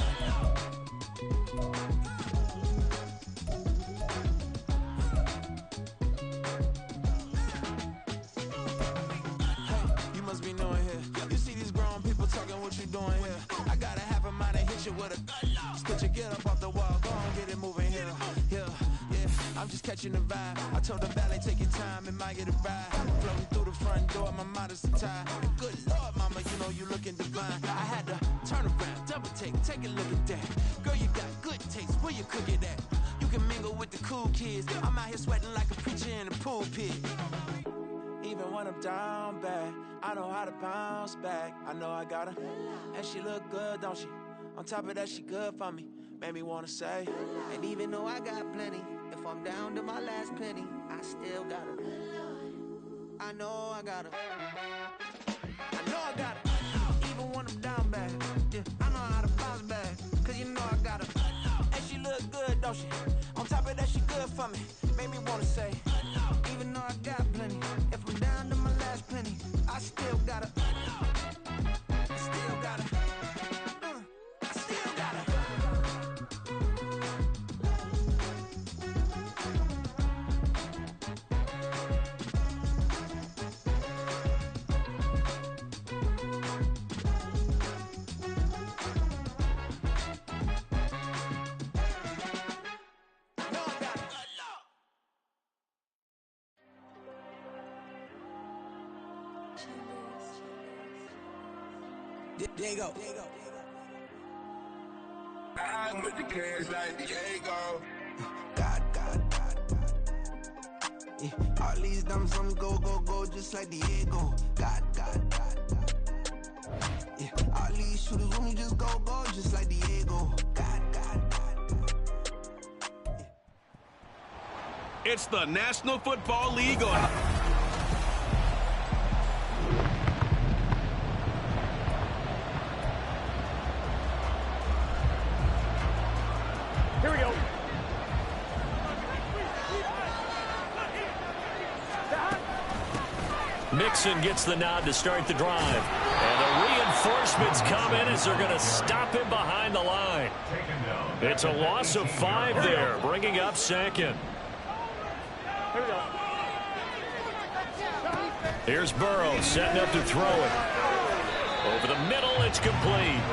You must be knowing here. You see these grown people talking, what you doing here? I gotta have a mind to hit you with a spit your get up off the wall, go on, get it moving here. Yeah, I'm just catching the vibe. I told the valet, take your time, it might get a ride. Floating through the front door, my mind is tied. Good Lord, mama, you know you looking divine. I had to turn around, double take a look at that. Girl, you got good taste, where you cook it at? You can mingle with the cool kids. I'm out here sweating like a preacher in a pool pit. Even when I'm down bad, I know how to bounce back. I know I got her, and she look good, don't she? On top of that, she good for me. Made me wanna say, and even though I got plenty, if I'm down to my last penny, I still got her. I know I got her. I know I got her. Even when I'm down bad, yeah, I know how to bounce back. Cause you know I got her. And she look good, don't she? On top of that, she good for me. Made me wanna say, even though I got plenty, if I'm down to my last penny, I still got her. Still got her. Still got her. There you go. I'm with the kids like Diego. God. Yeah, all these diamonds on me go, just like Diego. God. Yeah, all these shooters on me just go, just like Diego. God. Yeah. It's the National Football League on. Here we go. Mixon gets the nod to start the drive. And the reinforcements come in as they're going to stop him behind the line. It's a loss of 5 there, bringing up second. Here we go. Here's Burrow setting up to throw it. Over the middle, it's complete.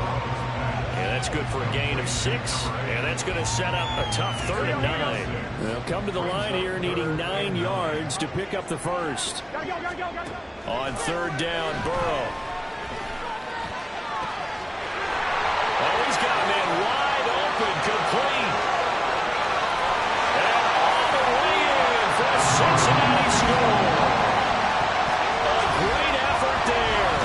And that's good for a gain of 6. And that's going to set up a tough 3rd and 9. They'll come to the line here needing 9 yards to pick up the first. On 3rd down, Burrow. Oh, he's got a man wide open, complete. And all the way in for a Cincinnati score. A great effort there.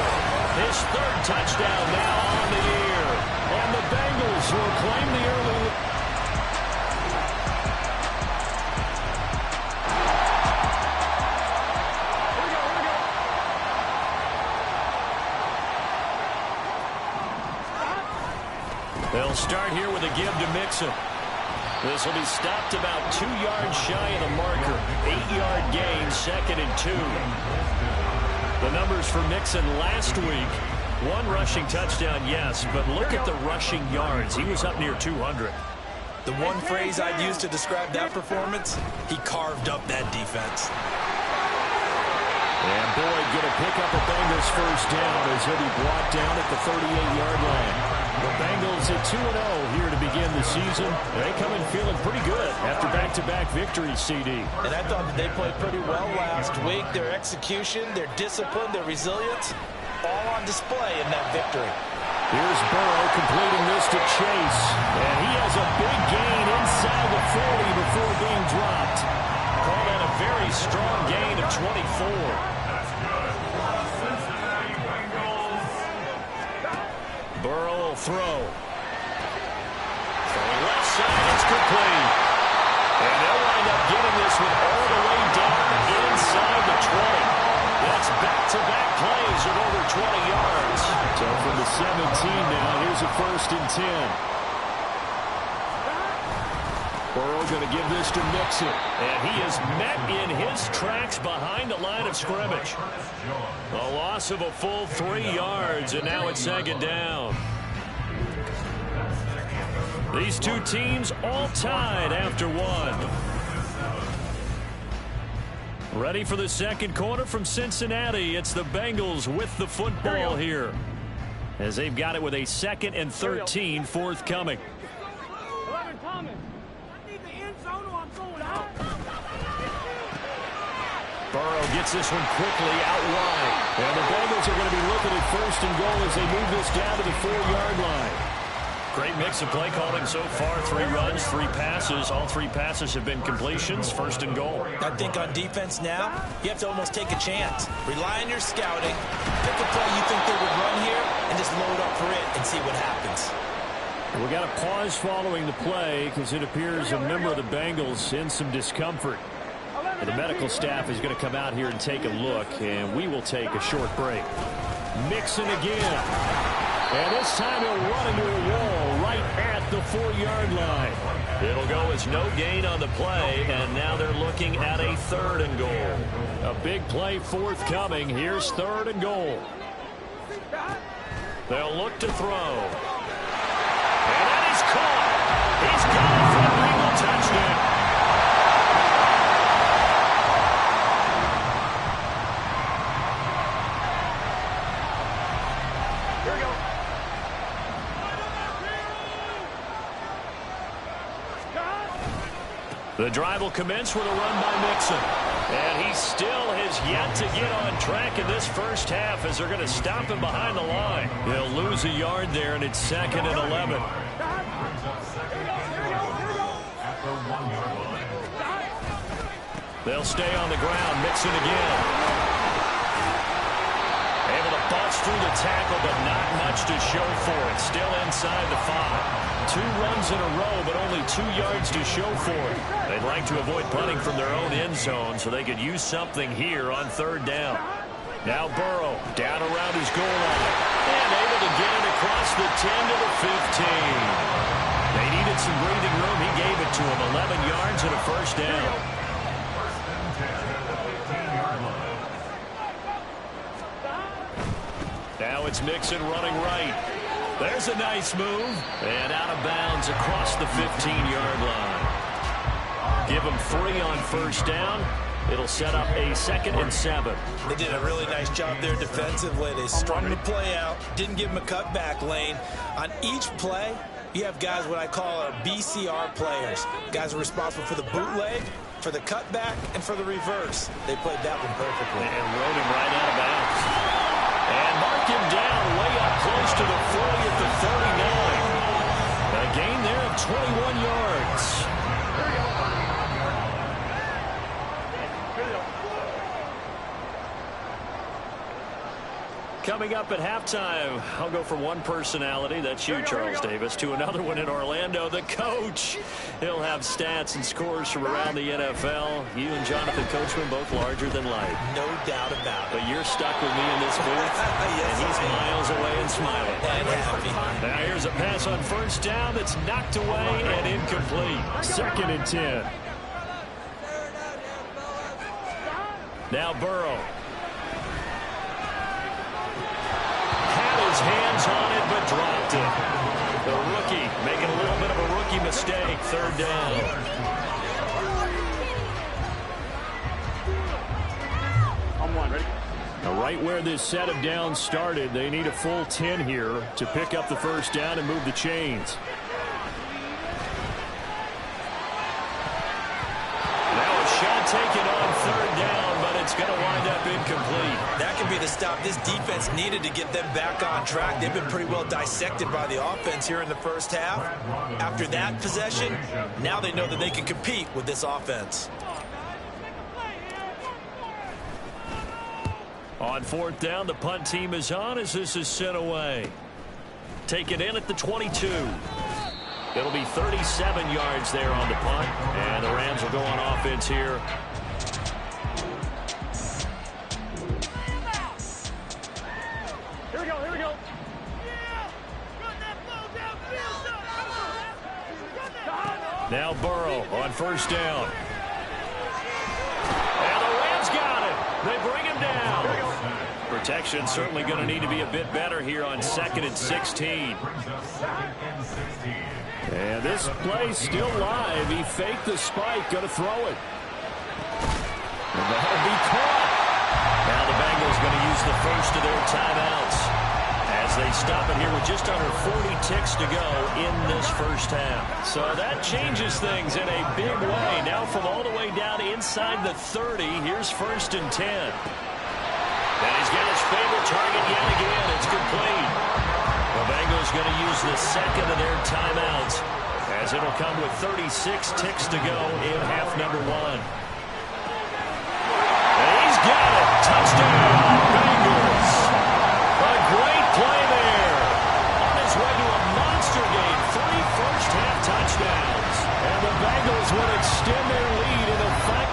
His 3rd touchdown now on the year. And the Bengals will claim the early lead. They'll start here with a give to Mixon. This will be stopped about 2 yards shy of the marker. 8-yard gain, 2nd and 2. The numbers for Mixon last week. 1 rushing touchdown, yes, but look at the rushing yards. He was up near 200. The one phrase I'd use to describe that performance, he carved up that defense. And Boyd going to pick up a Bengals first down as he'll be brought down at the 38-yard line. The Bengals at 2-0 here to begin the season. They come in feeling pretty good after back-to-back victories, CD. And I thought that they played pretty well last week. Their execution, their discipline, their resilience, all on display in that victory. Here's Burrow completing this to Chase. And he has a big gain inside the 40 before being dropped. Call that a very strong gain of 24. Burrow will throw. From the left side, it's complete. And they'll wind up getting this one all the way down inside the 20. That's back-to-back plays of over 20 yards. So from the 17 now, here's a 1st and 10. Burrow going to give this to Mixon. And he is met in his tracks behind the line of scrimmage. A loss of a full 3 yards, and now it's 2nd down. These two teams all tied after 1. Ready for the second quarter from Cincinnati. It's the Bengals with the football here, as they've got it with a 2nd and 13 forthcoming. Burrow gets this one quickly out wide. And the Bengals are going to be looking at 1st and goal as they move this down to the 4-yard line. Great mix of play calling so far. 3 runs, 3 passes. All 3 passes have been completions. 1st and goal. I think on defense now, you have to almost take a chance. Rely on your scouting. Pick a play you think they would run here and just load up for it and see what happens. We got a pause following the play because it appears a member of the Bengals in some discomfort. The medical staff is going to come out here and take a look, and we will take a short break. Mixon again. And this time he'll run into a wall right at the 4-yard line. It'll go as no gain on the play, and now they're looking at a 3rd and goal. A big play forthcoming. Here's 3rd and goal. They'll look to throw. And that is caught. He's got it for a Bengal touchdown. The drive will commence with a run by Mixon. And he still has yet to get on track in this first half as they're going to stop him behind the line. He'll lose a yard there, and it's 2nd and 11. They'll stay on the ground. Mixon again. Able to bust through the tackle, but not much to show for it. Still inside the 5. 2 runs in a row, but only 2 yards to show for it. They'd like to avoid punting from their own end zone so they could use something here on 3rd down. Now Burrow down around his goal line and able to get it across the 10 to the 15. They needed some breathing room. He gave it to him. 11 yards and a 1st down. Now it's Mixon running right. There's a nice move. And out of bounds across the 15-yard line. Give him 3 on 1st down. It'll set up a 2nd and 7. They did a really nice job there defensively. They strung the play out, didn't give him a cutback lane. On each play, you have guys what I call our BCR players. Guys are responsible for the bootleg, for the cutback, and for the reverse. They played that one perfectly. And rode him right out of bounds. And marked him down way up close to the 40 at the 39. A gain there of 21 yards. Coming Coming up at halftime, I'll go from one personality, that's you, Charles Davis, to another one in Orlando, the coach. He'll have stats and scores from around the NFL. You and Jonathan Coachman both larger than life. No doubt about it. But you're stuck with me in this booth, yes, and he's miles away and smiling. And happy. Now here's a pass on first down that's knocked away and incomplete. 2nd and 10. Now Burrow. His hands on it, but dropped it. The rookie making a little bit of a rookie mistake. 3rd down. On one, ready? Now right where this set of downs started, they need a full 10 here to pick up the first down and move the chains. Now a shot taken on 3rd down, but it's going to wind up incomplete. That can be the stop this defense needed to get them back on track. They've been pretty well dissected by the offense here in the first half. After that possession, now they know that they can compete with this offense. On 4th down, the punt team is on as this is sent away. Take it in at the 22. It'll be 37 yards there on the punt, and the Rams will go on offense here. Here we go, here we go. Now Burrow on first down. And the Rams got it. They bring him down. Protection certainly going to need to be a bit better here on 2nd and 16. And this play still live. He faked the spike. Going to throw it. And that'll be caught. Now the Bengals going to use the first of their timeouts as they stop it here with just under 40 ticks to go in this first half. So that changes things in a big way. Now from all the way down inside the 30, here's 1st and 10. And he's got his favorite target yet again. It's complete. The Bengals going to use the second of their timeouts as it'll come with 36 ticks to go in half number 1. And he's got it. Touchdown, Bengals. A great play there. On his way to a monster game. 3 first-half touchdowns. And the Bengals will extend their lead in the final.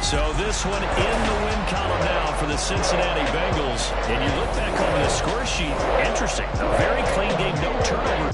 So this one in the win column now for the Cincinnati Bengals. And you look back over the score sheet, interesting. A very clean game, no turnovers.